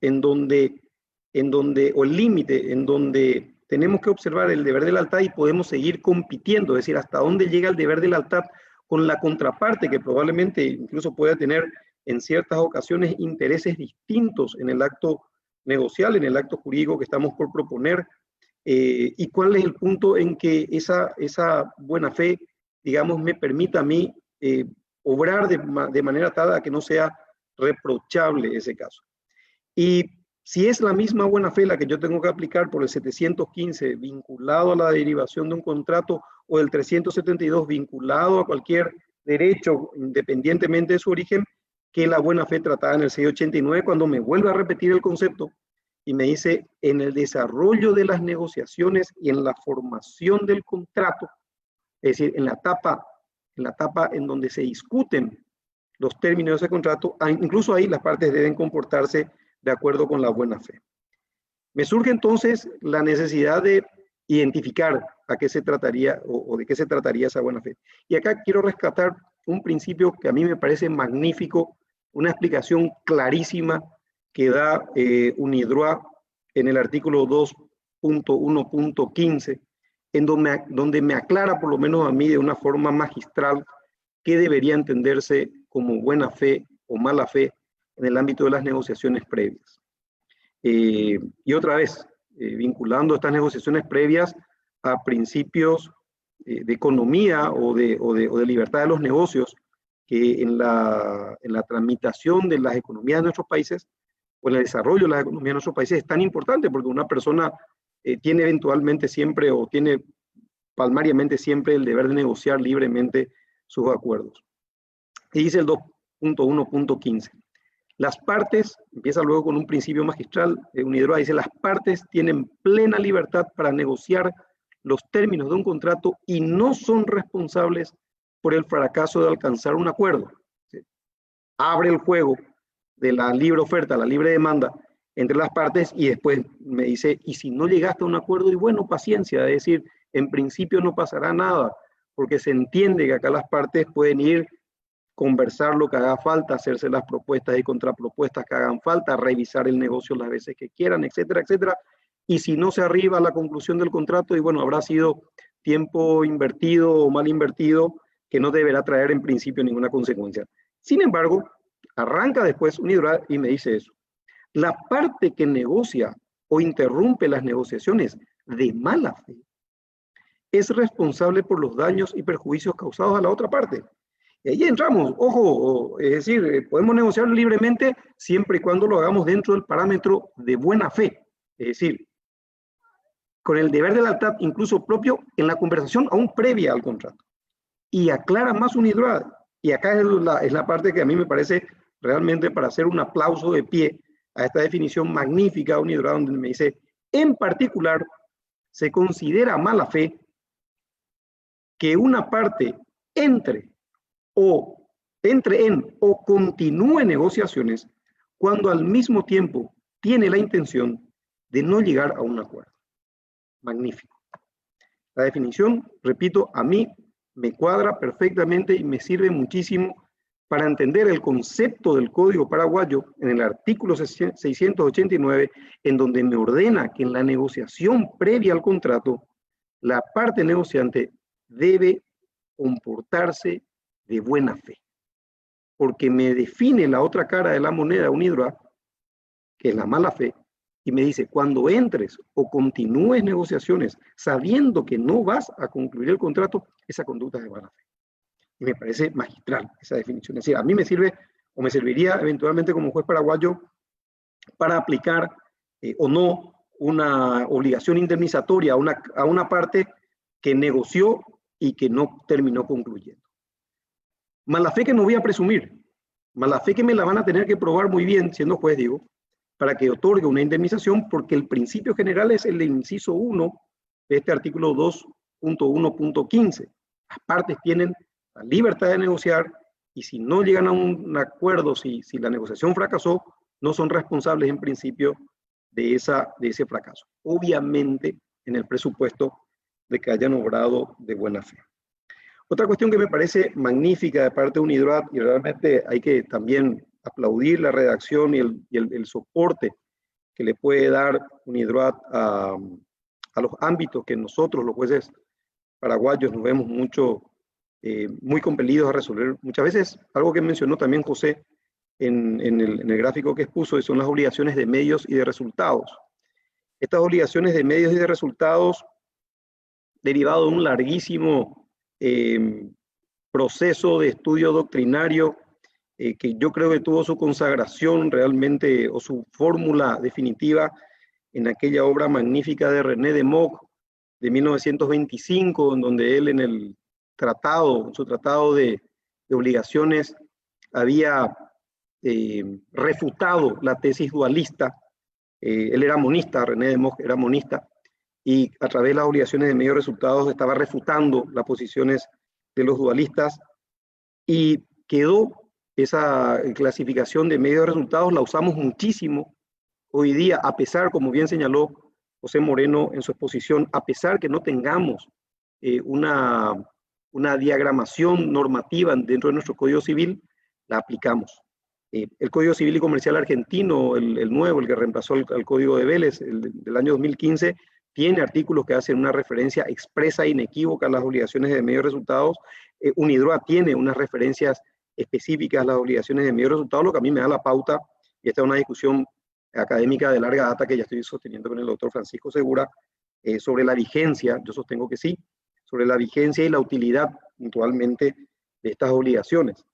en donde, o el límite en donde tenemos que observar el deber de lealtad y podemos seguir compitiendo? Es decir, hasta dónde llega el deber de lealtad con la contraparte, que probablemente incluso pueda tener en ciertas ocasiones intereses distintos en el acto negocial, en el acto jurídico que estamos por proponer, y cuál es el punto en que esa buena fe, digamos, me permita a mí obrar de manera tal a que no sea reprochable ese caso. Y si es la misma buena fe la que yo tengo que aplicar por el 715 vinculado a la derivación de un contrato, o el 372 vinculado a cualquier derecho independientemente de su origen, que la buena fe tratada en el 689, cuando me vuelve a repetir el concepto y me dice: en el desarrollo de las negociaciones y en la formación del contrato, es decir, en la etapa en donde se discuten los términos de ese contrato, incluso ahí las partes deben comportarse de acuerdo con la buena fe. Me surge entonces la necesidad de identificar a qué se trataría o de qué se trataría esa buena fe. Y acá quiero rescatar un principio que a mí me parece magnífico, una explicación clarísima que da UNIDROIT en el artículo 2.1.15, en donde me aclara, por lo menos a mí, de una forma magistral, qué debería entenderse como buena fe o mala fe en el ámbito de las negociaciones previas. Y otra vez, vinculando estas negociaciones previas a principios de economía o de libertad de los negocios, que en la tramitación de las economías de nuestros países, o en el desarrollo de las economías de nuestros países, es tan importante, porque una persona tiene eventualmente siempre, o tiene palmariamente siempre, el deber de negociar libremente sus acuerdos. Y dice el 2.1.15. Las partes, empieza luego con un principio magistral de UNIDROIT, dice: las partes tienen plena libertad para negociar los términos de un contrato y no son responsables por el fracaso de alcanzar un acuerdo. ¿Sí? Abre el juego de la libre oferta, la libre demanda entre las partes, y después me dice: y si no llegaste a un acuerdo, y bueno, paciencia, es decir, en principio no pasará nada, porque se entiende que acá las partes pueden ir, conversar lo que haga falta, hacerse las propuestas y contrapropuestas que hagan falta, revisar el negocio las veces que quieran, etcétera, etcétera. Y si no se arriba a la conclusión del contrato, y bueno, habrá sido tiempo invertido o mal invertido, que no deberá traer en principio ninguna consecuencia. Sin embargo, arranca después UNIDROIT y me dice eso: la parte que negocia o interrumpe las negociaciones de mala fe es responsable por los daños y perjuicios causados a la otra parte. Y ahí entramos, ojo, es decir, podemos negociar libremente siempre y cuando lo hagamos dentro del parámetro de buena fe, es decir, con el deber de lealtad incluso propio en la conversación aún previa al contrato. Y aclara más UNIDROIT, y acá es la parte que a mí me parece realmente para hacer un aplauso de pie a esta definición magnífica de UNIDROIT, donde me dice: en particular, se considera mala fe que una parte entre en o continúe negociaciones cuando al mismo tiempo tiene la intención de no llegar a un acuerdo. Magnífico. La definición, repito, a mí me cuadra perfectamente y me sirve muchísimo para entender el concepto del Código Paraguayo en el artículo 689, en donde me ordena que en la negociación previa al contrato, la parte negociante debe comportarse de buena fe, porque me define la otra cara de la moneda UNIDROIT, que es la mala fe, y me dice, cuando entres o continúes negociaciones sabiendo que no vas a concluir el contrato, esa conducta es de mala fe. Y me parece magistral esa definición. Es decir, a mí me sirve o me serviría eventualmente como juez paraguayo para aplicar o no una obligación indemnizatoria a una parte que negoció y que no terminó concluyendo. Mala fe que no voy a presumir, mala fe que me la van a tener que probar muy bien, siendo juez, digo, para que otorgue una indemnización, porque el principio general es el de inciso 1 de este artículo 2.1.15. Las partes tienen la libertad de negociar y si no llegan a un acuerdo, si la negociación fracasó, no son responsables en principio de ese fracaso. Obviamente en el presupuesto de que hayan obrado de buena fe. Otra cuestión que me parece magnífica de parte de UNIDROIT, y realmente hay que también aplaudir la redacción y el soporte que le puede dar UNIDROIT a los ámbitos que nosotros, los jueces paraguayos, nos vemos muy compelidos a resolver. Muchas veces, algo que mencionó también José en el gráfico que expuso, son las obligaciones de medios y de resultados. Estas obligaciones de medios y de resultados, derivado de un larguísimo proceso de estudio doctrinario que yo creo que tuvo su consagración realmente o su fórmula definitiva en aquella obra magnífica de René de Mock de 1925, en donde él en su tratado de obligaciones había refutado la tesis dualista. Él era monista, René de Mock era monista, y a través de las obligaciones de medios resultados estaba refutando las posiciones de los dualistas, y quedó esa clasificación de medios resultados, la usamos muchísimo hoy día, a pesar, como bien señaló José Moreno en su exposición, a pesar que no tengamos una diagramación normativa dentro de nuestro Código Civil, la aplicamos. El Código Civil y Comercial argentino, el nuevo, el que reemplazó al Código de Vélez, del año 2015, tiene artículos que hacen una referencia expresa e inequívoca a las obligaciones de medios resultados. UNIDROIT tiene unas referencias específicas a las obligaciones de medios resultados, lo que a mí me da la pauta, y esta es una discusión académica de larga data que ya estoy sosteniendo con el doctor Francisco Segura, sobre la vigencia, yo sostengo que sí, sobre la vigencia y la utilidad puntualmente de estas obligaciones.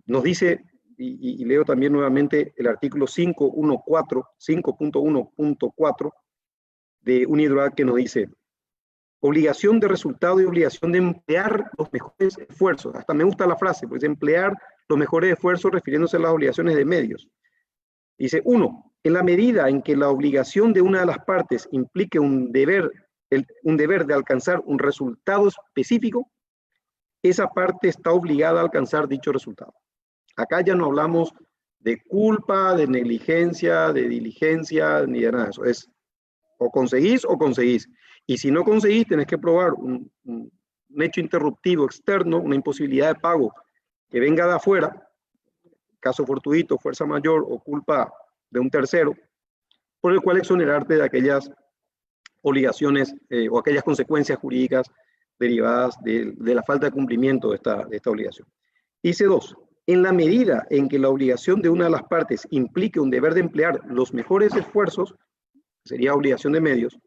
Nos dice, y leo también nuevamente el artículo 5.1.4 de UNIDROIT, que nos dice: obligación de resultado y obligación de emplear los mejores esfuerzos. Hasta me gusta la frase, pues emplear los mejores esfuerzos refiriéndose a las obligaciones de medios. Dice, 1. En la medida en que la obligación de una de las partes implique un deber de alcanzar un resultado específico, esa parte está obligada a alcanzar dicho resultado. Acá ya no hablamos de culpa, de negligencia, de diligencia, ni de nada de eso. Es o conseguís o conseguís. Y si no conseguís, tenés que probar un hecho interruptivo externo, una imposibilidad de pago que venga de afuera, caso fortuito, fuerza mayor o culpa de un tercero, por el cual exonerarte de aquellas obligaciones o aquellas consecuencias jurídicas derivadas de la falta de cumplimiento de esta obligación. Dice 2. En la medida en que la obligación de una de las partes implique un deber de emplear los mejores esfuerzos, sería obligación de medios,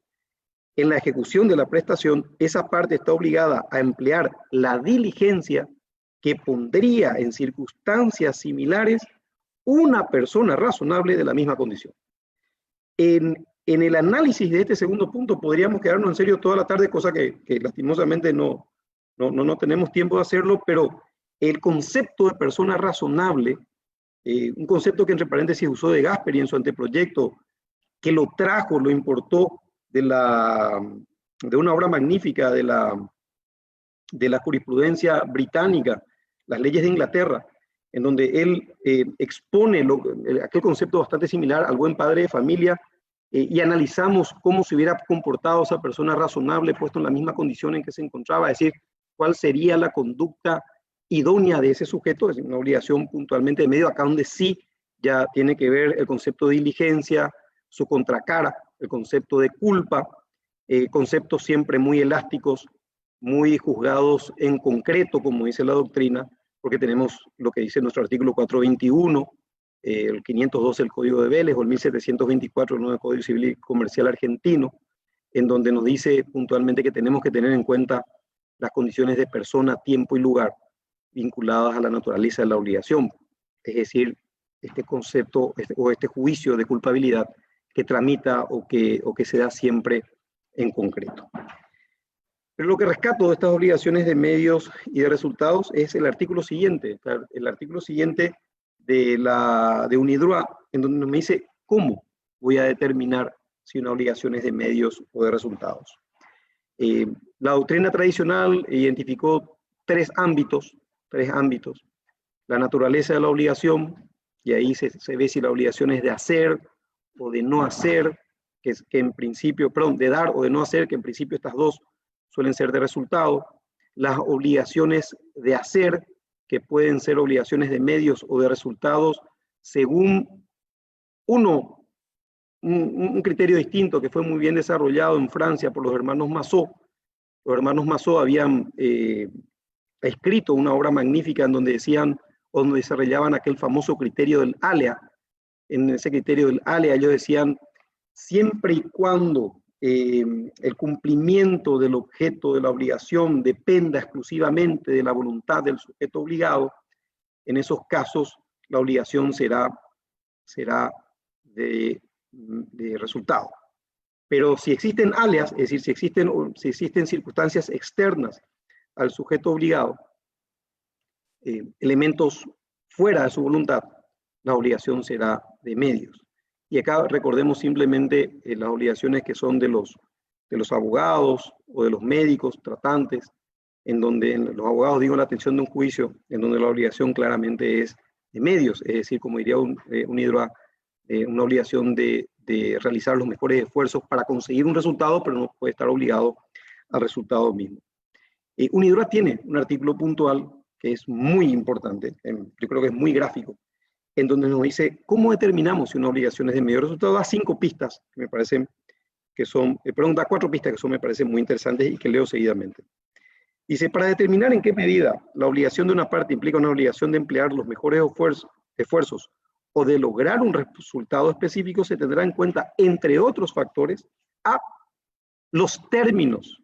en la ejecución de la prestación, esa parte está obligada a emplear la diligencia que pondría en circunstancias similares una persona razonable de la misma condición. En el análisis de este segundo punto podríamos quedarnos en serio toda la tarde, cosa que lastimosamente no tenemos tiempo de hacerlo, pero el concepto de persona razonable, un concepto que entre paréntesis usó de Gasperi en su anteproyecto, que lo trajo, lo importó de una obra magnífica de la jurisprudencia británica, las leyes de Inglaterra, en donde él expone aquel concepto bastante similar al buen padre de familia, y analizamos cómo se hubiera comportado esa persona razonable puesto en la misma condición en que se encontraba, es decir, cuál sería la conducta idónea de ese sujeto, es una obligación puntualmente de medio, acá donde sí ya tiene que ver el concepto de diligencia, su contracara, el concepto de culpa, conceptos siempre muy elásticos, muy juzgados en concreto, como dice la doctrina, porque tenemos lo que dice nuestro artículo 421, el 512 del Código de Vélez o el 1724 del nuevo Código Civil y Comercial Argentino, en donde nos dice puntualmente que tenemos que tener en cuenta las condiciones de persona, tiempo y lugar vinculadas a la naturaleza de la obligación, es decir, este concepto o este juicio de culpabilidad que tramita o que se da siempre en concreto. Pero lo que rescato de estas obligaciones de medios y de resultados es el artículo siguiente, de UNIDROIT, en donde me dice cómo voy a determinar si una obligación es de medios o de resultados. La doctrina tradicional identificó tres ámbitos, la naturaleza de la obligación, y ahí se ve si la obligación es de hacer o de no hacer, que en principio, perdón, de dar o de no hacer, que en principio estas dos suelen ser de resultado, las obligaciones de hacer, que pueden ser obligaciones de medios o de resultados, según un criterio distinto que fue muy bien desarrollado en Francia por los hermanos Massot. Los hermanos Massot habían escrito una obra magnífica en donde decían, donde desarrollaban aquel famoso criterio del alea. En ese criterio del alea ellos decían, siempre y cuando el cumplimiento del objeto de la obligación dependa exclusivamente de la voluntad del sujeto obligado, en esos casos la obligación será de resultado. Pero si existen alias, es decir, si existen circunstancias externas al sujeto obligado, elementos fuera de su voluntad, la obligación será de medios. Y acá recordemos simplemente las obligaciones que son de los abogados o de los médicos tratantes, en donde los abogados digo la atención de un juicio, en donde la obligación claramente es de medios, es decir, como diría UNIDROIT, una obligación de realizar los mejores esfuerzos para conseguir un resultado, pero no puede estar obligado al resultado mismo. UNIDROIT tiene un artículo puntual que es muy importante, yo creo que es muy gráfico, en donde nos dice cómo determinamos si una obligación es de medio resultado. Da 5 pistas que me parecen que son, da 4 pistas que son, me parecen muy interesantes y que leo seguidamente. Dice, para determinar en qué medida la obligación de una parte implica una obligación de emplear los mejores esfuerzos o de lograr un resultado específico, se tendrá en cuenta, entre otros factores, los términos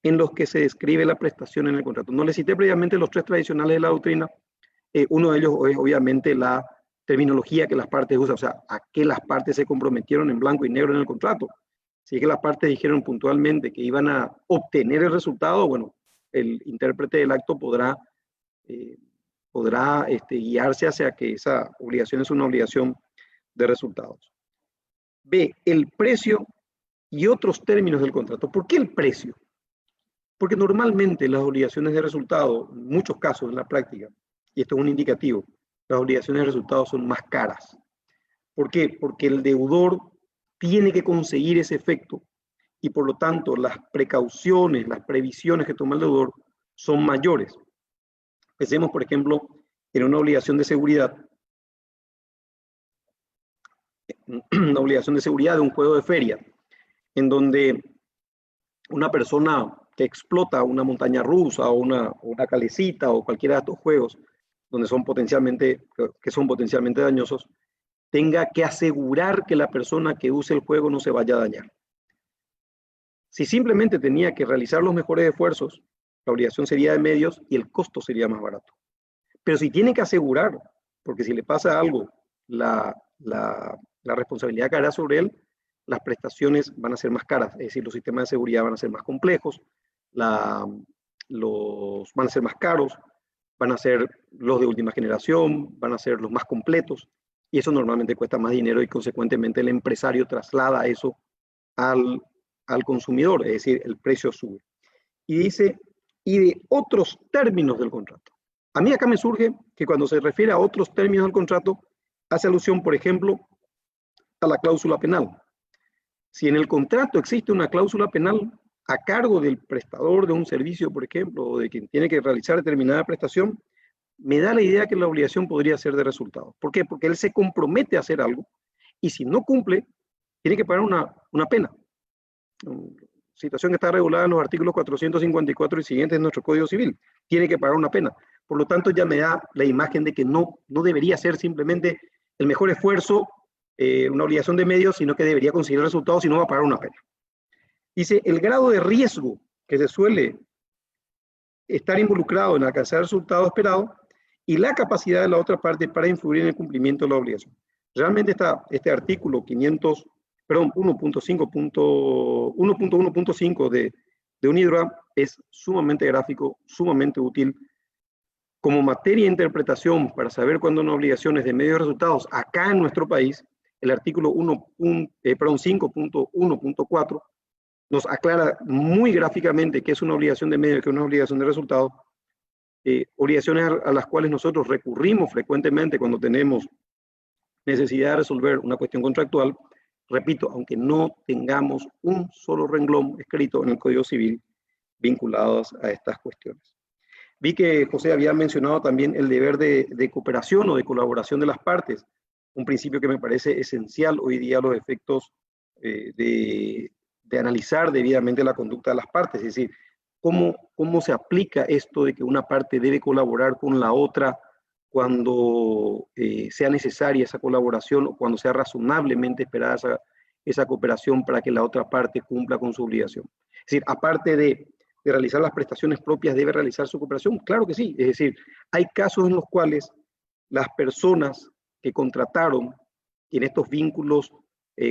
en los que se describe la prestación en el contrato. No les cité previamente los 3 tradicionales de la doctrina. Uno de ellos es obviamente la terminología que las partes usan, o sea, a qué las partes se comprometieron en blanco y negro en el contrato. Si es que las partes dijeron puntualmente que iban a obtener el resultado, bueno, el intérprete del acto podrá guiarse hacia que esa obligación es una obligación de resultados. B, el precio y otros términos del contrato. ¿Por qué el precio? Porque normalmente las obligaciones de resultado, en muchos casos en la práctica, y esto es un indicativo, las obligaciones de resultados son más caras. ¿Por qué? Porque el deudor tiene que conseguir ese efecto y por lo tanto las precauciones, las previsiones que toma el deudor son mayores. Pensemos, por ejemplo, en una obligación de seguridad. Una obligación de seguridad de un juego de feria, en donde una persona que explota una montaña rusa o una calecita o cualquiera de estos juegos donde son potencialmente dañosos, tenga que asegurar que la persona que use el juego no se vaya a dañar. Si simplemente tenía que realizar los mejores esfuerzos, la obligación sería de medios y el costo sería más barato. Pero si tiene que asegurar, porque si le pasa algo, la responsabilidad caerá sobre él, las prestaciones van a ser más caras, es decir, los sistemas de seguridad van a ser más complejos, van a ser más caros, van a ser los de última generación, van a ser los más completos, y eso normalmente cuesta más dinero y consecuentemente el empresario traslada eso al consumidor, es decir, el precio sube. Y dice, y de otros términos del contrato. A mí acá me surge que cuando se refiere a otros términos del contrato, hace alusión, por ejemplo, a la cláusula penal. Si en el contrato existe una cláusula penal a cargo del prestador de un servicio, por ejemplo, o de quien tiene que realizar determinada prestación, me da la idea que la obligación podría ser de resultado. ¿Por qué? Porque él se compromete a hacer algo y si no cumple, tiene que pagar una pena. Situación que está regulada en los artículos 454 y siguientes de nuestro Código Civil. Tiene que pagar una pena. Por lo tanto, ya me da la imagen de que no debería ser simplemente el mejor esfuerzo, una obligación de medios, sino que debería conseguir resultados si no va a pagar una pena. Dice, el grado de riesgo que se suele estar involucrado en alcanzar el resultado esperado y la capacidad de la otra parte para influir en el cumplimiento de la obligación. Realmente este artículo 1.1.5 de UNIDROIT es sumamente gráfico, sumamente útil. Como materia de interpretación para saber cuándo una obligación es de medios de resultados, acá en nuestro país, el artículo 5.1.4 nos aclara muy gráficamente qué es una obligación de medios y qué es una obligación de resultados. Obligaciones a las cuales nosotros recurrimos frecuentemente cuando tenemos necesidad de resolver una cuestión contractual, repito, aunque no tengamos un solo renglón escrito en el Código Civil vinculados a estas cuestiones. Vi que José había mencionado también el deber de cooperación o de colaboración de las partes, un principio que me parece esencial hoy día a los efectos de analizar debidamente la conducta de las partes, es decir, cómo se aplica esto de que una parte debe colaborar con la otra cuando sea necesaria esa colaboración o cuando sea razonablemente esperada esa cooperación para que la otra parte cumpla con su obligación. Es decir, aparte de realizar las prestaciones propias, ¿debe realizar su cooperación? Claro que sí. Es decir, hay casos en los cuales las personas que contrataron en estos vínculos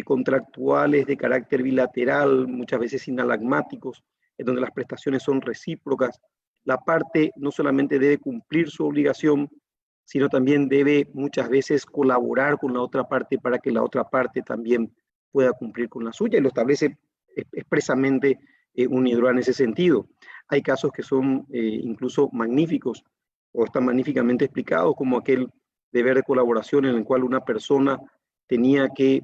contractuales de carácter bilateral, muchas veces inalagmáticos, en donde las prestaciones son recíprocas, la parte no solamente debe cumplir su obligación, sino también debe muchas veces colaborar con la otra parte para que la otra parte también pueda cumplir con la suya, y lo establece expresamente UNIDROIT en ese sentido. Hay casos que son incluso magníficos o están magníficamente explicados, como aquel deber de colaboración en el cual una persona tenía que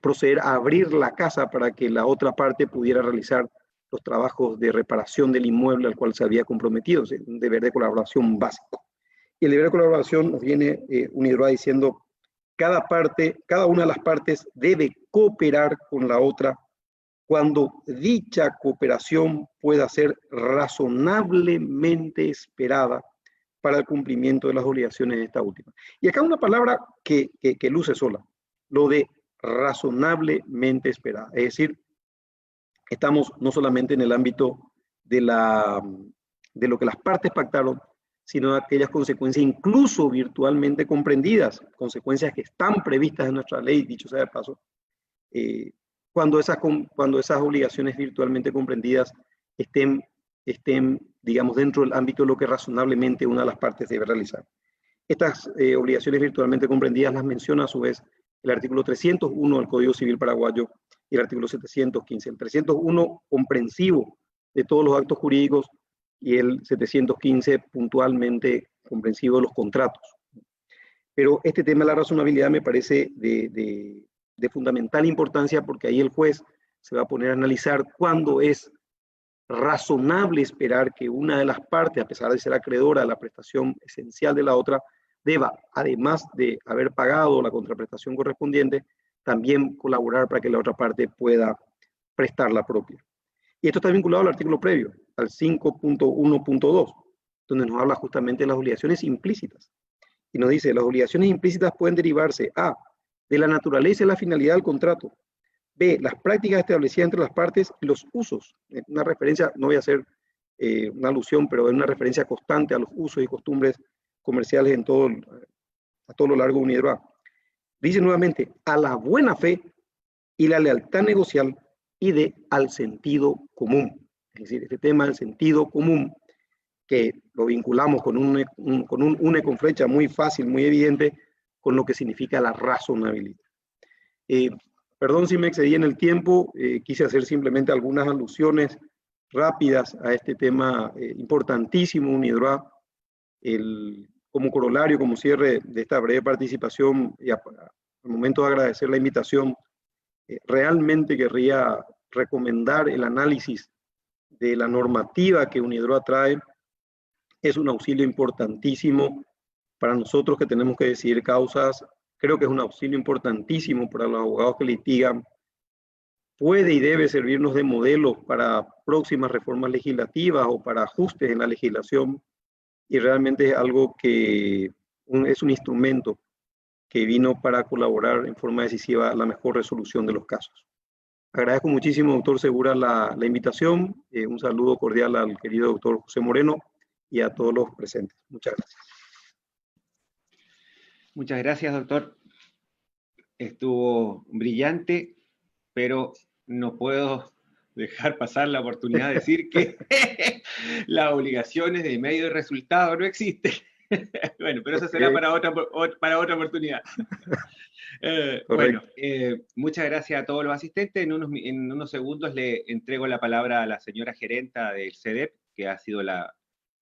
proceder a abrir la casa para que la otra parte pudiera realizar los trabajos de reparación del inmueble al cual se había comprometido, es un deber de colaboración básico. Y el deber de colaboración nos viene UNIDROIT diciendo, cada una de las partes debe cooperar con la otra cuando dicha cooperación pueda ser razonablemente esperada para el cumplimiento de las obligaciones de esta última. Y acá una palabra que luce sola, lo de razonablemente esperada. Es decir, estamos no solamente en el ámbito de lo que las partes pactaron, sino de aquellas consecuencias incluso virtualmente comprendidas, consecuencias que están previstas en nuestra ley, dicho sea de paso, cuando esas obligaciones virtualmente comprendidas estén, digamos, dentro del ámbito de lo que razonablemente una de las partes debe realizar. Estas obligaciones virtualmente comprendidas las menciona a su vez el artículo 301 del Código Civil paraguayo y el artículo 715. El 301 comprensivo de todos los actos jurídicos y el 715 puntualmente comprensivo de los contratos. Pero este tema de la razonabilidad me parece de fundamental importancia, porque ahí el juez se va a poner a analizar cuándo es razonable esperar que una de las partes, a pesar de ser acreedora a la prestación esencial de la otra, deba, además de haber pagado la contraprestación correspondiente, también colaborar para que la otra parte pueda prestar la propia. Y esto está vinculado al artículo previo, al 5.1.2, donde nos habla justamente de las obligaciones implícitas. Y nos dice, las obligaciones implícitas pueden derivarse a, de la naturaleza y la finalidad del contrato, b, las prácticas establecidas entre las partes y los usos. Una referencia, no voy a hacer una alusión, pero es una referencia constante a los usos y costumbres comerciales a todo lo largo de UNIDROIT. Dice nuevamente, a la buena fe y la lealtad negocial y al sentido común. Es decir, este tema del sentido común, que lo vinculamos con un une con flecha muy fácil, muy evidente, con lo que significa la razonabilidad. Perdón si me excedí en el tiempo, quise hacer simplemente algunas alusiones rápidas a este tema importantísimo, UNIDROIT. Como corolario, como cierre de esta breve participación, y al momento de agradecer la invitación, realmente querría recomendar el análisis de la normativa que UNIDROIT trae es un auxilio importantísimo para nosotros que tenemos que decidir causas. Creo que es un auxilio importantísimo para los abogados que litigan. Puede y debe servirnos de modelo para próximas reformas legislativas o para ajustes en la legislación, y realmente es algo que es un instrumento que vino para colaborar en forma decisiva a la mejor resolución de los casos. Agradezco muchísimo, doctor Segura, la invitación. Un saludo cordial al querido doctor José Moreno y a todos los presentes. Muchas gracias. Muchas gracias, doctor. Estuvo brillante, pero no puedo dejar pasar la oportunidad de decir que las obligaciones de medio de resultado no existen. Bueno, pero eso será para otra oportunidad. Bueno, muchas gracias a todos los asistentes. En unos segundos le entrego la palabra a la señora gerenta del CEDEP, que ha sido la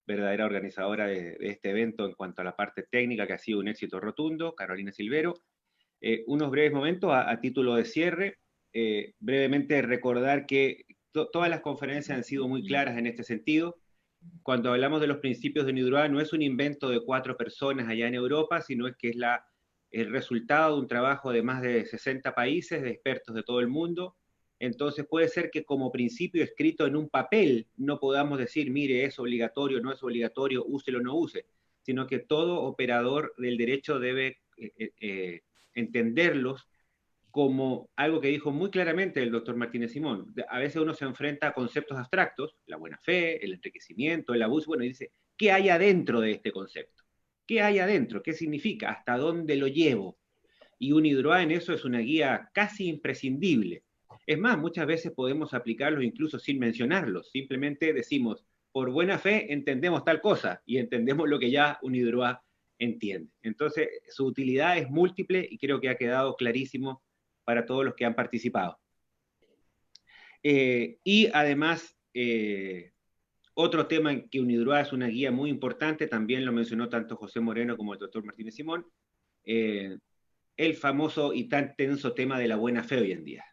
verdadera organizadora de este evento en cuanto a la parte técnica, que ha sido un éxito rotundo, Carolina Silvero. Unos breves momentos a título de cierre. Brevemente recordar que todas las conferencias han sido muy claras en este sentido. Cuando hablamos de los principios de UNIDROIT, no es un invento de 4 personas allá en Europa, sino es que es el resultado de un trabajo de más de 60 países, de expertos de todo el mundo. Entonces puede ser que como principio escrito en un papel no podamos decir, mire, es obligatorio, no es obligatorio, úselo o no use, sino que todo operador del derecho debe entenderlos como algo que dijo muy claramente el doctor Martínez Simón. A veces uno se enfrenta a conceptos abstractos, la buena fe, el enriquecimiento, el abuso, bueno, y dice, ¿qué hay adentro de este concepto? ¿Qué hay adentro? ¿Qué significa? ¿Hasta dónde lo llevo? Y UNIDROIT en eso es una guía casi imprescindible. Es más, muchas veces podemos aplicarlos incluso sin mencionarlos. Simplemente decimos, por buena fe entendemos tal cosa, y entendemos lo que ya UNIDROIT entiende. Entonces, su utilidad es múltiple y creo que ha quedado clarísimo para todos los que han participado. Y además, otro tema en que UNIDROIT es una guía muy importante, también lo mencionó tanto José Moreno como el doctor Martínez Simón, el famoso y tan tenso tema de la buena fe hoy en día.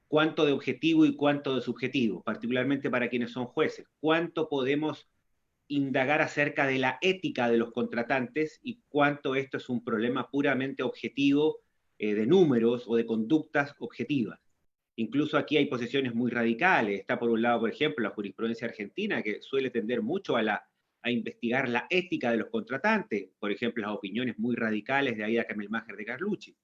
¿Cuánto de objetivo y cuánto de subjetivo? Particularmente para quienes son jueces. ¿Cuánto podemos indagar acerca de la ética de los contratantes y cuánto esto es un problema puramente objetivo de números o de conductas objetivas? Incluso aquí hay posiciones muy radicales. Está por un lado, por ejemplo, la jurisprudencia argentina, que suele tender mucho a investigar la ética de los contratantes, por ejemplo, las opiniones muy radicales de Aida Kamelmacher de Carlucci.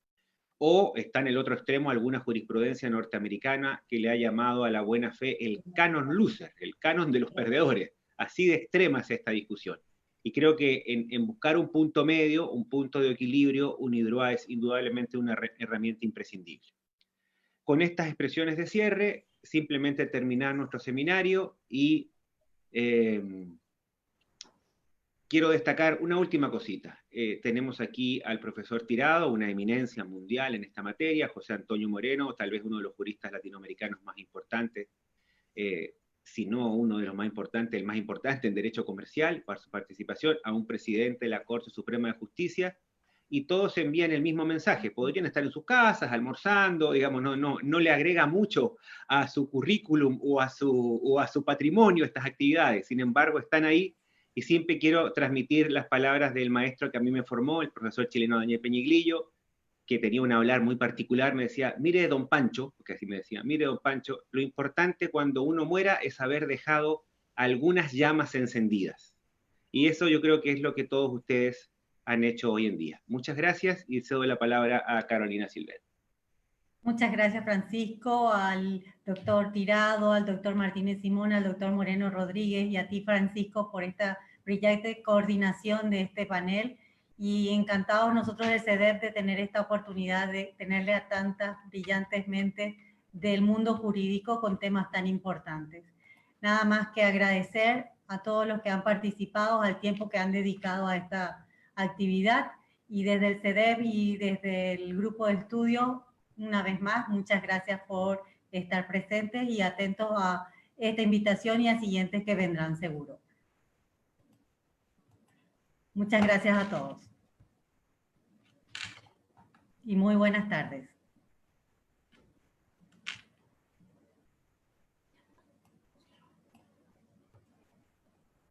O está en el otro extremo alguna jurisprudencia norteamericana que le ha llamado a la buena fe el canon loser, el canon de los perdedores. Así de extrema es esta discusión. Y creo que en buscar un punto medio, un punto de equilibrio, UNIDROIT es indudablemente una herramienta imprescindible. Con estas expresiones de cierre, simplemente terminar nuestro seminario y quiero destacar una última cosita. Tenemos aquí al profesor Tirado, una eminencia mundial en esta materia, José Antonio Moreno, tal vez uno de los juristas latinoamericanos más importantes, si no uno de los más importantes, el más importante en derecho comercial, por su participación, a un presidente de la Corte Suprema de Justicia, y todos envían el mismo mensaje. Podrían estar en sus casas, almorzando, digamos, no le agrega mucho a su currículum o a su patrimonio estas actividades. Sin embargo, están ahí, y siempre quiero transmitir las palabras del maestro que a mí me formó, el profesor chileno Daniel Peñiglillo, que tenía un hablar muy particular. Me decía, mire don Pancho, porque así me decía, mire don Pancho, lo importante cuando uno muera es haber dejado algunas llamas encendidas. Y eso yo creo que es lo que todos ustedes han hecho hoy en día. Muchas gracias y cedo la palabra a Carolina Silvero. Muchas gracias, Francisco, al doctor Tirado, al doctor Martínez Simón, al doctor Moreno Rodríguez y a ti, Francisco, por esta brillante coordinación de este panel. Y encantados nosotros del CEDEP de tener esta oportunidad de tenerle a tantas brillantes mentes del mundo jurídico con temas tan importantes. Nada más que agradecer a todos los que han participado, al tiempo que han dedicado a esta actividad, y desde el CEDEP y desde el grupo de estudio, una vez más, muchas gracias por estar presentes y atentos a esta invitación y a siguientes que vendrán seguro. Muchas gracias a todos. Y muy buenas tardes.